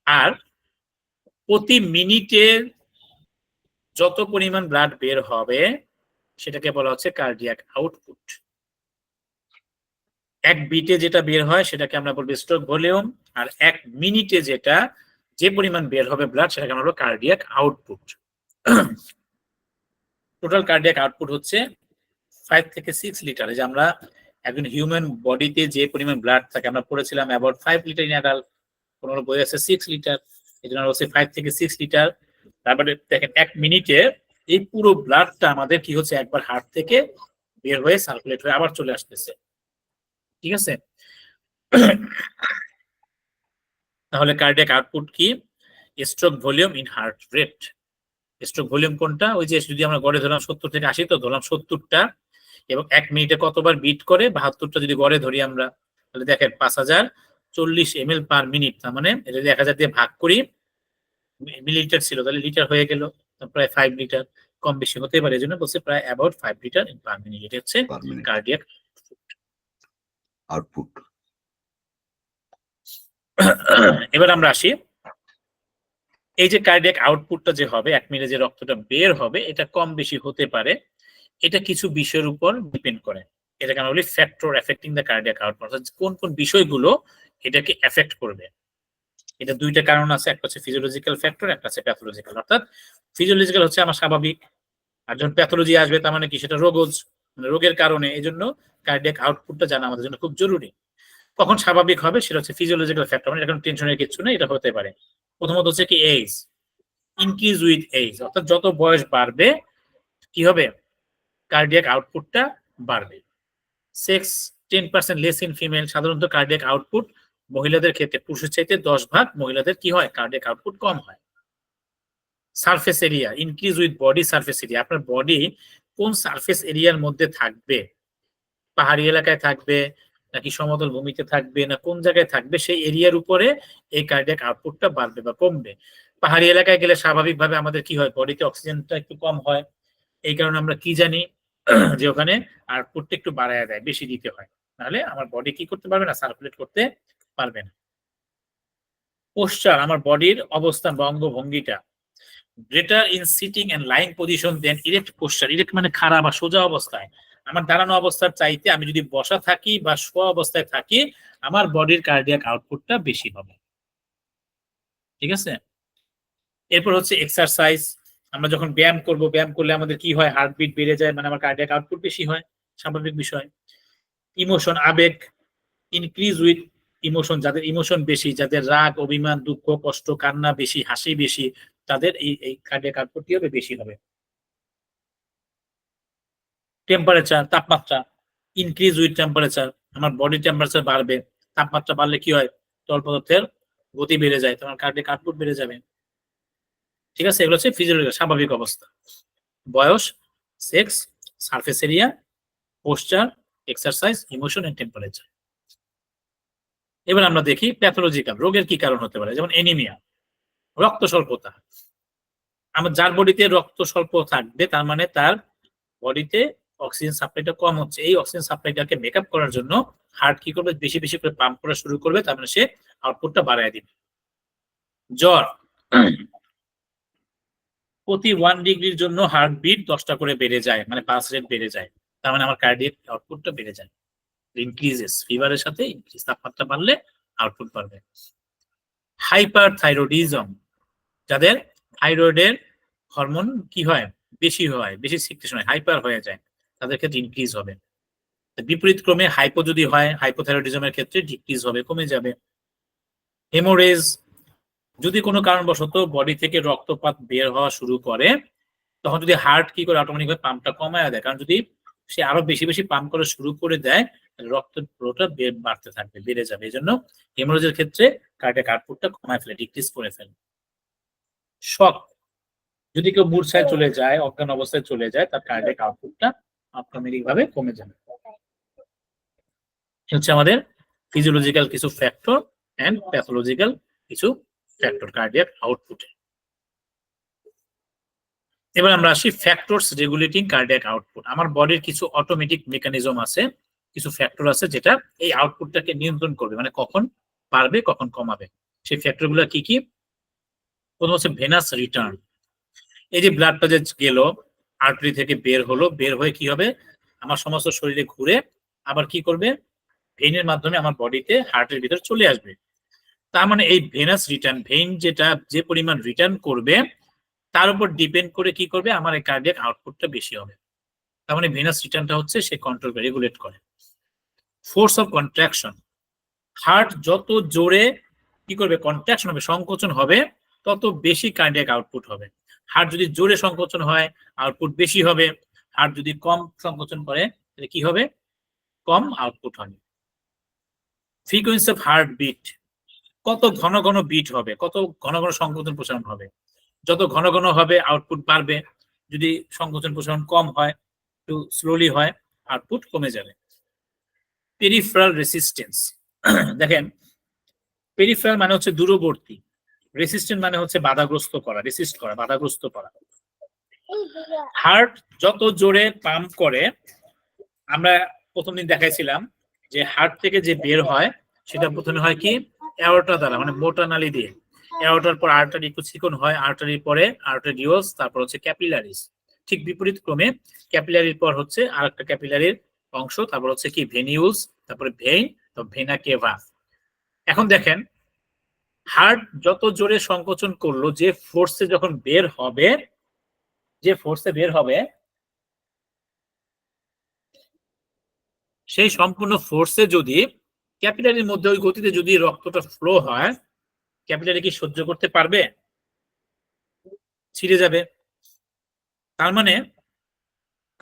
আর প্রতি মিনিটে যত পরিমাণ ব্লাড বের হবে সেটাকে বলা হচ্ছে কার্ডিয়াক আউটপুট। এক বিটে যেটা বের হয় সেটাকে আমরা বলবো স্ট্রোক ভলিউম, আর 1 মিনিটে যে পরিমাণ বের হবে ব্লাড সেটাকে আমরা বলবো cardiac output. Total cardiac output হচ্ছে 5 থেকে 6 লিটার। যে আমরা একজন হিউম্যান বডিতে যে পরিমাণ ব্লাড থাকে আমরা পড়েছিলাম অ্যাবাউট 5 লিটার ইন অ্যাডাল্ট, কোনো বই আছে 6 লিটার, এই জন্য হচ্ছে 5 থেকে 6 লিটার। তারপরে দেখেন 1 মিনিটে এই পুরো ব্লাডটা আমাদের কি হচ্ছে, একবার হার্ট থেকে বের হয়ে সার্কুলেট হয়ে আবার চলে আসতেছে, ঠিক আছে? তাহলে কার্ডিয়াক আউটপুট কি? Stroke volume in heart rate. Stroke volume কোনটা? ওই যে যদি আমরা গড়ে ধরলাম 70 থেকে 80, তো ধরলাম 70টা, এবং 1 মিনিটে কতবার বিট করে 72টা যদি গড়ে ধরি আমরা, তাহলে দেখেন 5040 ml পার মিনিট। তার মানে এটা যদি 1000 দিয়ে ভাগ করি, মিলিলিটার ছিল তাহলে লিটার হয়ে গেল, প্রায় 5 লিটার, কম বেশি হতে পারে, এজন্য বলছে প্রায় অ্যাবাউট 5 লিটার পার মিনিট। এটা হচ্ছে কার্ডিয়াক আউটপুট। এবার আমরা আসি, এই যে কার্ডিয়াক আউটপুটটা যে হবে, 1 মিনিটে যে রক্তটা বের হবে, এটা কম বেশি হতে পারে, এটা কিছু বিষয়ের উপর ডিপেন্ড করে। এটাকে আমরা বলি factor affecting the cardiac output, অর্থাৎ কোন কোন বিষয়গুলো এটাকে এফেক্ট করবে। এটা 2টা কারণ আছে, একটা হচ্ছে ফিজিওলজিক্যাল ফ্যাক্টর, একটা হচ্ছে প্যাথোলজিক্যাল। অর্থাৎ ফিজিওলজিক্যাল হচ্ছে আমার স্বাভাবিক, আর যখন প্যাথোলজি আসবে তার মানে কি, সেটা রোগজ, মানে রোগের কারণে। এই জন্য কার্ডিয়াক আউটপুটটা জানা আমাদের জন্য খুব জরুরি। কখন স্বাভাবিক হবে সেটা হচ্ছে ফিজিওলজিক্যাল ফ্যাক্টর, মানে এখন টেনশনের কিছু নেই, এটা হতে পারে। প্রথমত হচ্ছে কি এজ, ইনক্রিজ উইথ এজ, অর্থাৎ যত বয়স বাড়বে কি হবে, কার্ডিয়াক আউটপুটটা বাড়বে। সেক্স 10% লেস ইন ফিমেল, সাধারণত কার্ডিয়াক আউটপুট মহিলাদের ক্ষেত্রে পুরুষের চাইতে 10 ভাগ মহিলাদের কি হয়, কার্ডিয়াক আউটপুট কম হয়। Surface area increase with body surface area, আপনার বডি কোন সারফেস এরিয়ার মধ্যে থাকবে, পাহাড়ি এলাকায় থাকবে নাকি সমতল ভূমিতে থাকবে না কোন জায়গায় থাকবে, সেই এরিয়ার উপরে এই কার্ডিয়াক আউটপুটটা বাড়বে বা কমবে। পাহাড়ি এলাকায় গেলে স্বাভাবিকভাবে আমাদের কি হয়, বডিতে অক্সিজেনটা একটু কম হয়, এই কারণে আমরা কি জানি যে ওখানে আউটপুটটা একটু বাড়ায় দেয়, বেশি দিতে হয়, নাহলে আমার বডি কি করতে পারবে না, সার্কুলেট করতে পারবে না। পোশ্চার, আমার বডির অবস্থান বা অঙ্গভঙ্গিটা, greater in sitting and lying position than erect posture, erect মানে খাড়া বা সোজা অবস্থায়, আমার দাঁড়ানো অবস্থার চাইতে আমি যদি বসা থাকি বা শোয়া অবস্থায় থাকি আমার বডির কার্ডিয়াক আউটপুটটা বেশি হবে। ঠিক আছে, এরপর হচ্ছে এক্সারসাইজ, আমরা যখন ব্যায়াম করব, ব্যায়াম করলে আমাদের কি হয়, হার্টবিট বেড়ে যায়, মানে আমার কার্ডিয়াক আউটপুট বেশি হয়, স্বাভাবিক বিষয়। ইমোশন, আবেগ, ইনক্রিজ উইথ ইমোশন, যাদের ইমোশন বেশি, যাদের রাগ, অভিমান, দুঃখ, কষ্ট, কান্না বেশি, হাসি বেশি, তাদের এই কার্ডিয়াক আউটপুটটি হবে বেশি হবে। টেম্পারেচার, তাপমাত্রা, ইনক্রিজ উইথ টেম্পারেচার, আমার বডি টেম্পারেচার বাড়বে, তাপমাত্রা বাড়লে কি হয়, তরল পদার্থের গতি বেড়ে যায়, তোমার কার্ডিয়াক আউটপুট বেড়ে যাবে। ঠিক আছে, এগুলো হচ্ছে ফিজিওলজিক্যাল স্বাভাবিক অবস্থা। বয়স, sex, surface area, posture, exercise, emotion and temperature. এবার আমরা দেখি প্যাথোলজিক্যাল, রোগের কি কারণ হতে পারে, যেমন এনিমিয়া, রক্ত স্বল্পতা। আমার যার বডিতে রক্ত স্বল্প থাকবে তার মানে তার বডিতে অক্সিজেন সাপ্লাইটা কম হচ্ছে, এই অক্সিজেন সাপ্লাইটাকে মেকআপ করার জন্য হার্ট কি করবে, বেশি বেশি করে পাম্প করা শুরু করবে, তার মানে সে আউটপুটটা বাড়ায় দিবে। জ্বর, প্রতি 1 ডিগ্রির জন্য হার্টবিট 10টা করে বেড়ে যায়, মানে পালস রেট বেড়ে যায়, তার মানে আমার কার্ডিয়াক আউটপুটটা বেড়ে যায়, ইনক্রিজেস, ফিভারের সাথে ইনক্রিজ, তাপমাত্রা বাড়লে আউটপুট বাড়বে। হাইপার থাইরয়েডিজম, যাদের থাইরয়েডের হরমোন কি হয়, বেশি হয়, বেশি সিক্রেশন হয়, হাইপার হয়ে যায়, তাদের ক্ষেত্রে ইনক্রিজ হবে। বিপরীত ক্রমে হাইপো যদি হয়, হাইপোথাইরয়েডিজমের ক্ষেত্রে ডিক্রিজ হবে, কমে যাবে। হেমোরেজ, যদি কোনো কারণবশত বডি থেকে রক্তপাত বের হওয়া শুরু করে তখন যদি হার্ট কি করে, অটোমেটিক ভাবে পাম্পটা কমায় দেয়, কারণ যদি সে আরো বেশি বেশি পাম্প করা শুরু করে দেয় রক্তের ফ্লোটা বাড়তে থাকবে, বেড়ে যাবে, এই জন্য হেমোরেজের ক্ষেত্রে কার্ডিয়াক আউটপুটটা কমায় ফেলে, ডিক্রিজ করে ফেলে। শক, যদি কেউ মূর্ছায় চলে যায়, অজ্ঞান অবস্থায় চলে যায়, তার কার্ডিয়াক আউটপুটটা অটোমেটিক ভাবে কমে যাবে। হচ্ছে আমাদের ফিজিওলজিক্যাল কিছু ফ্যাক্টর এন্ড প্যাথোলজিক্যাল কিছু ফ্যাক্টর কার্ডিয়াক আউটপুটে। এবার আমরা আসি ফ্যাক্টরস রেগুলেটিং কার্ডিয়াক আউটপুট। আমার বডির কিছু অটোমেটিক মেকানিজম আছে, কিছু ফ্যাক্টর আছে যেটা এই আউটপুটটাকে নিয়ন্ত্রণ করবে, মানে কখন বাড়বে কখন কমাবে। সেই ফ্যাক্টরগুলো কি কি? প্রথম হচ্ছে ভেনাস রিটার্ন, এই যে ব্লাডটা যে গেল আর্টারি থেকে বের হলো, বের হয়ে কি হবে, আমার সমস্ত শরীরে ঘুরে আবার কি করবে, ভেইনের মাধ্যমে আমার বডিতে হার্টের ভিতর চলে আসবে। তার মানে এই ভেনাস রিটার্ন, ভেইন যেটা যে পরিমাণ রিটার্ন করবে তার উপর ডিপেন্ড করে কি করবে, আমার এই কার্ডিয়াক আউটপুটটা বেশি হবে। তার মানে ভেনাস রিটার্নটা হচ্ছে সে কন্ট্রোল করে, রেগুলেট করে। ফোর্স অফ কন্ট্রাকশন, হার্ট যত জোরে কি করবে, কন্ট্রাকশন হবে, সংকোচন হবে, তত বেশি কার্ডিয়াক আউটপুট হবে। হার্ট যদি জোরে সংকোচন হয় আউটপুট বেশি হবে, হার্ট যদি কম সংকোচন করে তাহলে কি হবে, কম আউটপুট হবে। ফ্রিকোয়েন্সি অফ হার্ট বিট, কত ঘন ঘন বিট হবে, কত ঘন ঘন সংকোচন প্রসারণ হবে, যত ঘন ঘন হবে আউটপুট বাড়বে, যদি সংকোচন প্রসারণ কম হয়, একটু স্লোলি হয়, আউটপুট কমে যাবে। পেরিফেরাল রেসিস্টেন্স, দেখেন পেরিফেরাল মানে হচ্ছে দূরবর্তী, রেসিস্টেন্ট মানে হচ্ছে বাধাগ্রস্ত করা, রেসিস্ট করা, বাধাগ্রস্ত করা। হার্ট যত জোরে পাম্প করে, আমরা প্রথম দিন দেখাইছিলাম যে হার্ট থেকে যে বের হয় সেটা প্রথমে হয় কি, অ্যাওর্টা দ্বারা, মানে মোটা নালী দিয়ে, অ্যাওর্টার পর আর্টারি চিকন হয়, আর্টারির পরে আর্টারিওলস, তারপর হচ্ছে ক্যাপিলারিস। ঠিক বিপরীত ক্রমে ক্যাপিলারির পর হচ্ছে আরেকটা ক্যাপিলারির অংশ, তারপর হচ্ছে কি ভেনিউলস, তারপরে ভেইন, তো ভেনা কেভা। এখন দেখেন হার্ট যত জোরে সংকোচন করলো, যে ফোর্সে যখন বের হবে, যে ফোর্সে বের হবে সেই সম্পূর্ণ ফোর্সে যদি ক্যাপিলারির মধ্যে ওই গতিতে যদি রক্তটা ফ্লো হয়, ক্যাপিলারি কি সহ্য করতে পারবে, ছিঁড়ে যাবে। তার মানে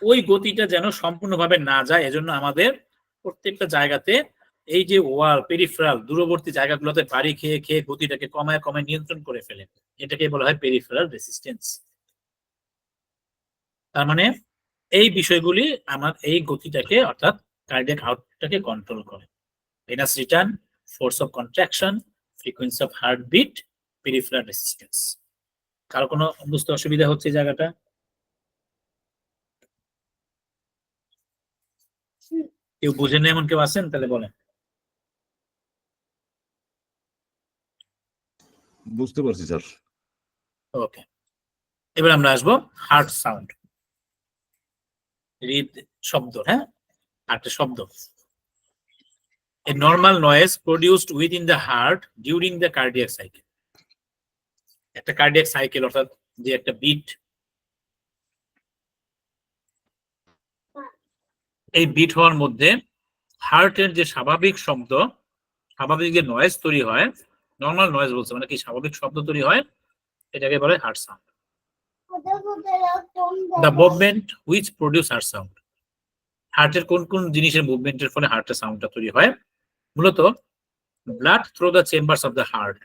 ওই গতিটা যেন সম্পূর্ণভাবে না যায়, এজন্য আমাদের প্রত্যেকটা জায়গাতে এই যে ওয়াল পেরিফেরাল দূরবর্তী জায়গাগুলোতে বাড়ি খেয়ে খেয়ে গতিটাকে কমায় কমায় নিয়ন্ত্রণ করে ফেলে, এটাকে বলা হয় পেরিফেরাল রেসিস্টেন্স। তার মানে এই বিষয়গুলি আমার এই গতিটাকে অর্থাৎ কার্ডিয়াক আউটপুটটাকে কন্ট্রোল করে। Venous return, force of contraction, frequency of heartbeat, peripheral resistance. কারো কোনো বুঝতে অসুবিধা হচ্ছে এই জায়গাটা? কেউ বুঝেন না এমন কেউ আছেন? তাহলে বলেন। বুঝতে পারছি স্যার। ওকে, এবার আমরা আসবো হার্ট সাউন্ড, হৃদ শব্দ। হ্যাঁ, হার্টের শব্দ। A normal noise produced within the heart during the cardiac cycle. একটা কার্ডিয়াক সাইকেল অর্থাৎ যে একটা বিট, এই বিট হওয়ার মধ্যে হার্টের যে স্বাভাবিক শব্দ, স্বাভাবিক যে নয়েজ তৈরি হয়, নর্মাল নয়েজ বলছে মানে কি স্বাভাবিক শব্দ তৈরি হয়, এটাকে বলে heart sound. The movement which produce heart sound. হার্টের কোন কোন জিনিসের মুভমেন্টের ফলে হার্টের সাউন্ডটা তৈরি হয়? মূলত blood through the chambers of the heart.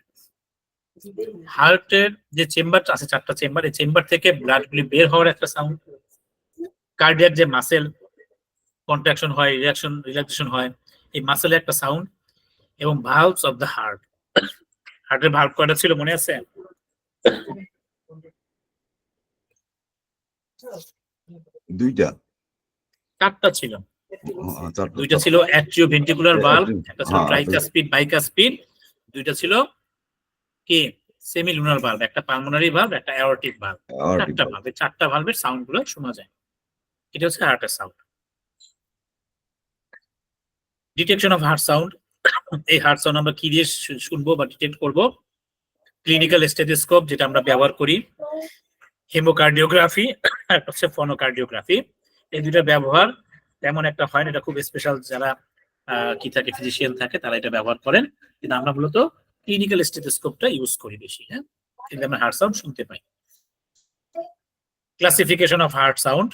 হার্টের যে চেম্বার আছে, 4টা চেম্বার, এই চেম্বার থেকে ব্লাড গুলি বের হওয়ার একটা সাউন্ড। কার্ডিয়াক যে মাসেল কন্ট্রাকশন হয়, রিল্যাক্সেশন হয়, এই মাসেলের একটা সাউন্ড। এবং ভালভস অফ দ্য হার্ট, হার্টের ভালভ কয়টা ছিল মনে আছে? 2টা 4টা ছিল। 4টা 2টা ছিল অ্যাট্রিওভেন্ট্রিকুলার ভালভ, একটা ছিল হ্যাঁ, ট্রাইকাসপিড বাইকাসপিড, 2টা ছিল কি সেমিলুনার ভালভ, একটা পালমোনারি ভালভ, একটা অ্যাওরটিক ভালভ। 4টা ভালভ, এই 4টা ভালভের সাউন্ড গুলো শোনা যায়। এটা হচ্ছে হার্টের sound. Detection of heart sound, এই হার্ট সাউন্ড আমরা কি দিয়ে শুনবো বা ডিটেক্ট করবো? ক্লিনিক্যাল স্টেথোস্কোপ যেটা আমরা ব্যবহার করি, হেমোকার্ডিওগ্রাফি, একটা হচ্ছে ফনোকার্ডিওগ্রাফি। এই দুইটা ব্যবহার তেমন একটা হয় না, এটা খুব স্পেশাল যারা কি থাকে ফিজিশিয়ান থাকে তারা এটা ব্যবহার করেন, কিন্তু আমরা মূলত ক্লিনিক্যাল স্টেথোস্কোপটা ইউজ করি বেশি। হ্যাঁ, কিন্তু আমরা হার্ট সাউন্ড শুনতে পাই। ক্লাসিফিকেশন অফ হার্ট সাউন্ড,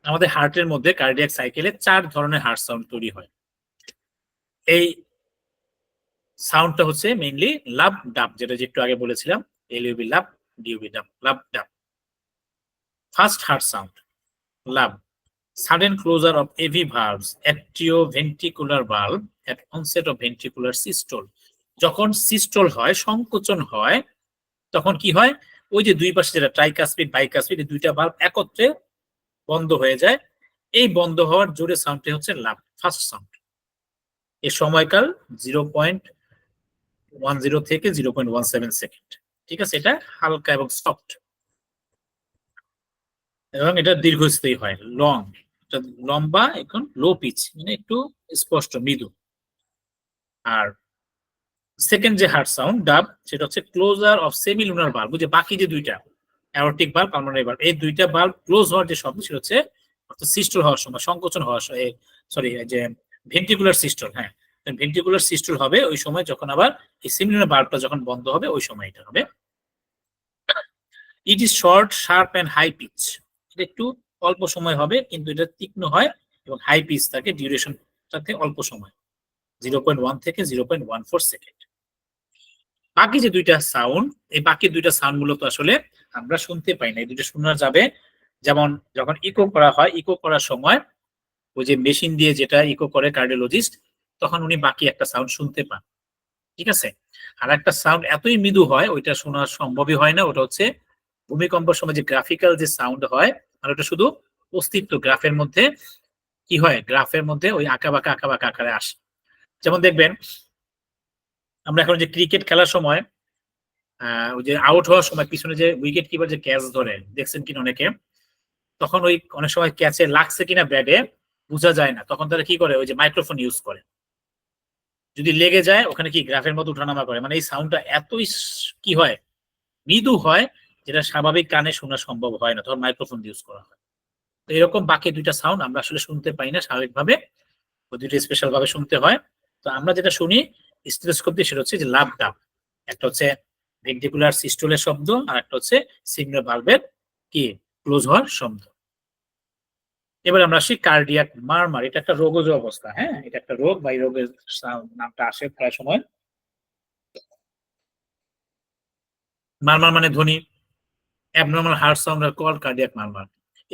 আমাদের হার্টের মধ্যে কার্ডিয়াক সাইকেলে 4 ধরনের হার্ট সাউন্ড তৈরি হয়। এই সাউন্ডটা হচ্ছে মেইনলি লাভ ডাব, যেটা একটু আগে বলেছিলাম, এলইউবি লাভ, ডিউবি ডাব, লাভ ডাব। First heart sound love, sudden closure of AV valves, atrioventricular valve at onset of ventricular systole. যখন সিস্টোল হয়, সংকোচন হয়, তখন কি হয়? ওই যে দুই পাশে যেটা ট্রাইকাসপিড বাইকাসপিড, এই দুইটা ভালভ একত্রে বন্ধ হয়ে যায়। এই বন্ধ হওয়ার জোরে সাউন্ডটি হচ্ছে লাভ, ফার্স্ট সাউন্ড। এর সময়কাল 0.10 থেকে 0.17 সেকেন্ড। ঠিক আছে, এটা হালকা এবং সফট এবং এটা দীর্ঘস্থায়ী হয়, লং, লম্বা, এখন লো পিচ, মানে একটু স্পষ্ট মৃদু। আর সেকেন্ড যে হার্ট সাউন্ড ডাব, সেটা হচ্ছে ক্লোজার অফ সেমিলুনার ভালভ, যে বাকি যে দুইটা অ্যাওরটিক ভালভ, পালমোনারি ভালভ, এই দুইটা ভালভ ক্লোজ হওয়ার যে শব্দ, সেটা হচ্ছে সিস্টোল হওয়ার সময়, সংকোচন হওয়ার সময়, সরি যে ভেন্ট্রিকুলার সিস্টোল। হ্যাঁ, ভেন্ট্রিকুলার সিস্টোল হবে ওই সময় যখন আবার এই সেমিলুনার ভালভটা যখন বন্ধ হবে, ওই সময় এটা হবে। It is short, sharp and high pitch, এটা একটু অল্প সময় হবে কিন্তু এটা তীক্ষ্ণ হয় এবং হাই পিচ থাকে, ডিউরেশন থাকে অল্প সময়, 0.1 থেকে 0.14 সেকেন্ড। বাকি যে দুইটা সাউন্ড, এই বাকি দুইটা সাউন্ড মূলত আসলে আমরা শুনতে পাই না, এই দুইটা শোনা যাবে। যেমন যখন ইকো করা হয়, ইকো করার সময় ওই যে মেশিন দিয়ে যেটা ইকো করে কার্ডিওলজিস্ট, তখন উনি বাকি একটা সাউন্ড শুনতে পান। ঠিক আছে, আর একটা সাউন্ড এতই মৃদু হয় ওইটা শোনা সম্ভবই হয় না, ওটা হচ্ছে ভূমিকম্পের সময় যে গ্রাফিক্যাল যে সাউন্ড হয়, আর ওটা শুধু অস্তিত্ব গ্রাফের মধ্যে কি হয়, গ্রাফের মধ্যে ওই আঁকা বাঁকা আকারে আসে। যেমন দেখবেন আমরা এখন যে ক্রিকেট খেলার সময় ওই যে আউট হওয়ার সময় পিছনে যে উইকেট কিপার যে ক্যাচ ধরে, দেখছেন কিনা অনেকে, তখন ওই অনেক সময় ক্যাচে লাগছে কিনা ব্যাটে বোঝা যায় না, তখন তারা কি করে ওই যে মাইক্রোফোন ইউজ করে, যদি লেগে যায় ওখানে কি গ্রাফের মতো উঠানামা করে, মানে এই সাউন্ডটা এতই কি হয় মৃদু হয়, যেটা স্বাভাবিক কানে শোনা সম্ভব হয় না, তখন মাইক্রোফোন ইউজ করা হয়। তো এরকম বাকি দুইটা সাউন্ড আমরা আসলে শুনতে পাই না স্বাভাবিকভাবে, ওই দুইটা স্পেশাল ভাবে শুনতে হয়। তো আমরা যেটা শুনি স্টেথোস্কোপ দিয়ে, সেটা হচ্ছে যে লাভ ডাব, একটা হচ্ছে ভেন্ট্রিকুলার সিস্টোলের শব্দ, আর একটা হচ্ছে সিগন্যাল ভালভের কি ক্লোজ হওয়ার শব্দ। এবার আমরা আসি কার্ডিয়াক মারমার। এটা একটা রোগজ অবস্থা, হ্যাঁ, এটা একটা রোগ বা এই রোগের নামটা আসে প্রায় সময়। মারমার মানে ধ্বনি, অ্যাবনর্মাল হার্ট সাউন্ড আর কল কার্ডিয়াক মারমার।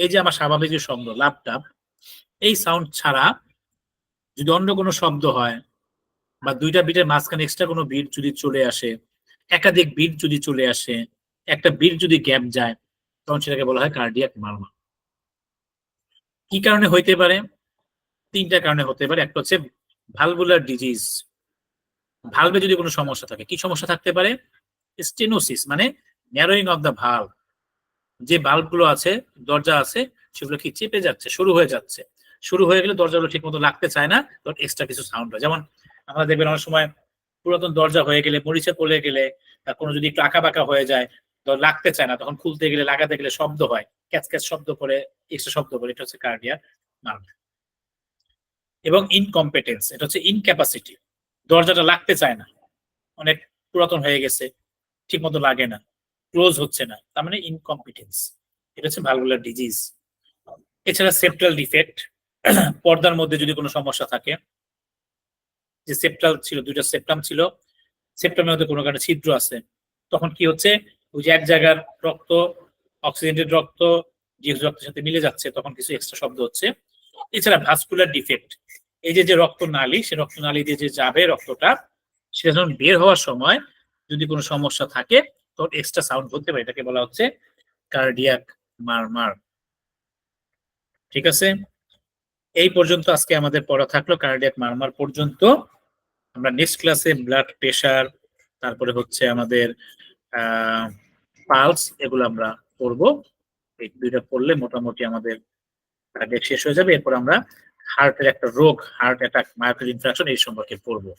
এই যে আমার স্বাভাবিক যে শব্দ লাপটাপ, এই সাউন্ড ছাড়া যদি অন্য কোনো শব্দ হয় বা দুইটা বিটের মাঝখানে এক্সট্রা কোনো বিট যদি চলে আসে, একাধিক বিট যদি চলে আসে, একটা বিট যদি গ্যাপ যায়, তখন সেটাকে বলা হয় কার্ডিয়াক মারমার। কি কারণে হইতে পারে? তিনটা কারণে হতে পারে। একটা হচ্ছে ভালভুলার ডিজিজ, ভালভে যদি কোনো সমস্যা থাকে। কি সমস্যা থাকতে পারে? স্টেনোসিস মানে ন্যারোয়িং অফ দ্য ভালভ, যে ভালভ গুলো আছে, দরজা আছে, সেগুলো কি চেপে যাচ্ছে, শুরু হয়ে যাচ্ছে। শুরু হয়ে গেলে দরজাগুলো ঠিক মতো লাগতে চায় না, তখন এক্সট্রা কিছু সাউন্ড হয়। যেমন আমরা দেখবেন অনেক সময় পুরাতন দরজা হয়ে গেলে, মরিচে পড়ে গেলে, কোনো যদি একটু আঁকা বাঁকা হয়ে যায়, লাগতে চায় না, তখন খুলতে গেলে লাগাতে গেলে শব্দ হয়, ক্যাচ ক্যাচ শব্দ করে, এক্সট্রা শব্দ করে। এটা হচ্ছে কার্ডিয়াক মারমার। এবং ইনকম্পিটেন্স, এটা হচ্ছে ইনক্যাপাসিটি, দরজাটা লাগতে চায় না, অনেক পুরাতন হয়ে গেছে, ঠিক মতো লাগে না, ক্লোজ হচ্ছে না, তার মানে ইনকম্পিটেন্স। এটা হচ্ছে ভালভুলার ডিজিজ। এছাড়া সেপ্টাল ডিফেক্ট, পর্দার মধ্যে যদি কোনো সমস্যা থাকে, যে সেপ্টাল ছিল, দুইটা সেপ্টাম ছিল, সেপ্টামের মধ্যে কোনো কারণে ছিদ্র আছে, তখন কি হচ্ছে, ওই যে এক জায়গার রক্ত, অক্সিজেন্টেড রক্ত ডিওক্সিজেনের রক্তের সাথে মিলে যাচ্ছে, তখন কিছু এক্সট্রা শব্দ হচ্ছে। এছাড়া ভাস্কুলার ডিফেক্ট, এই যে রক্ত নালী, সে রক্ত নালী দিয়ে যে যাবে রক্তটা, সেটা যখন বের হওয়ার সময় যদি কোনো সমস্যা থাকে, তখন এক্সট্রা সাউন্ড হতে পারে। এটাকে বলা হচ্ছে কার্ডিয়াক মারমার। ঠিক আছে, এই পর্যন্ত আজকে আমাদের পড়া থাকলো, কার্ডিয়াক মারমার পর্যন্ত। আমরা নেক্সট ক্লাসে ব্লাড প্রেশার, তারপরে হচ্ছে আমাদের পালস, এগুলো আমরা পড়বো। এই দুইটা পড়লে মোটামুটি আমাদের টার্গেট শেষ হয়ে যাবে। এরপর আমরা হার্টের একটা রোগ, হার্ট অ্যাটাক, মায়োকার্ডিয়াল ইনফ্রাকশন, এই সম্পর্কে পড়বো।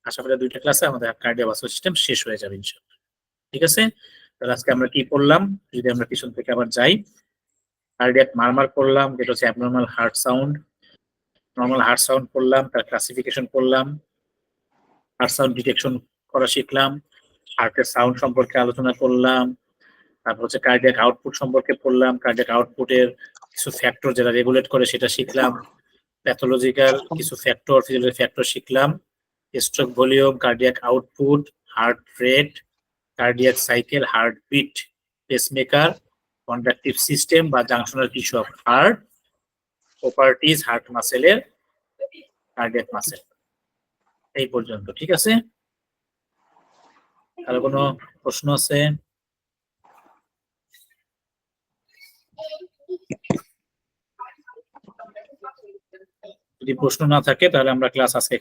আশা করি দুইটা ক্লাসে আমাদের কার্ডিওভাস্কুলার সিস্টেম শেষ হয়ে যাবে ইনশাআল্লাহ। ঠিক আছে, তাহলে আজকে আমরা কি পড়লাম, যদি আমরা পিছন থেকে আবার যাই, কার্ডিয়াক মারমার পড়লাম, যেটা হচ্ছে abnormal heart sound. Normal heart sound পড়লাম, তার ক্লাসিফিকেশন পড়লাম, হার্ট সাউন্ড ডিটেকশন করা শিখলাম, হার্টের সাউন্ড সম্পর্কে আলোচনা করলাম, তারপর হচ্ছে কার্ডিয়াক আউটপুট সম্পর্কে পড়লাম, কার্ডিয়াক আউটপুটের কিছু ফ্যাক্টর যেটা রেগুলেট করে সেটা শিখলাম, প্যাথোলজিক্যাল কিছু ফ্যাক্টর, ফিজিওলজিক্যাল ফ্যাক্টর শিখলাম, stroke volume, cardiac output, heart rate, cardiac cycle, heart beat, pacemaker, conductive system বা junctional tissue of heart, properties heart মাসেলের, কার্ডিয়াক মাসেল। এই পর্যন্ত। ঠিক আছে, আর কোনো প্রশ্ন আছে? যদি প্রশ্ন না থাকে তাহলে আমরা ক্লাস আজকে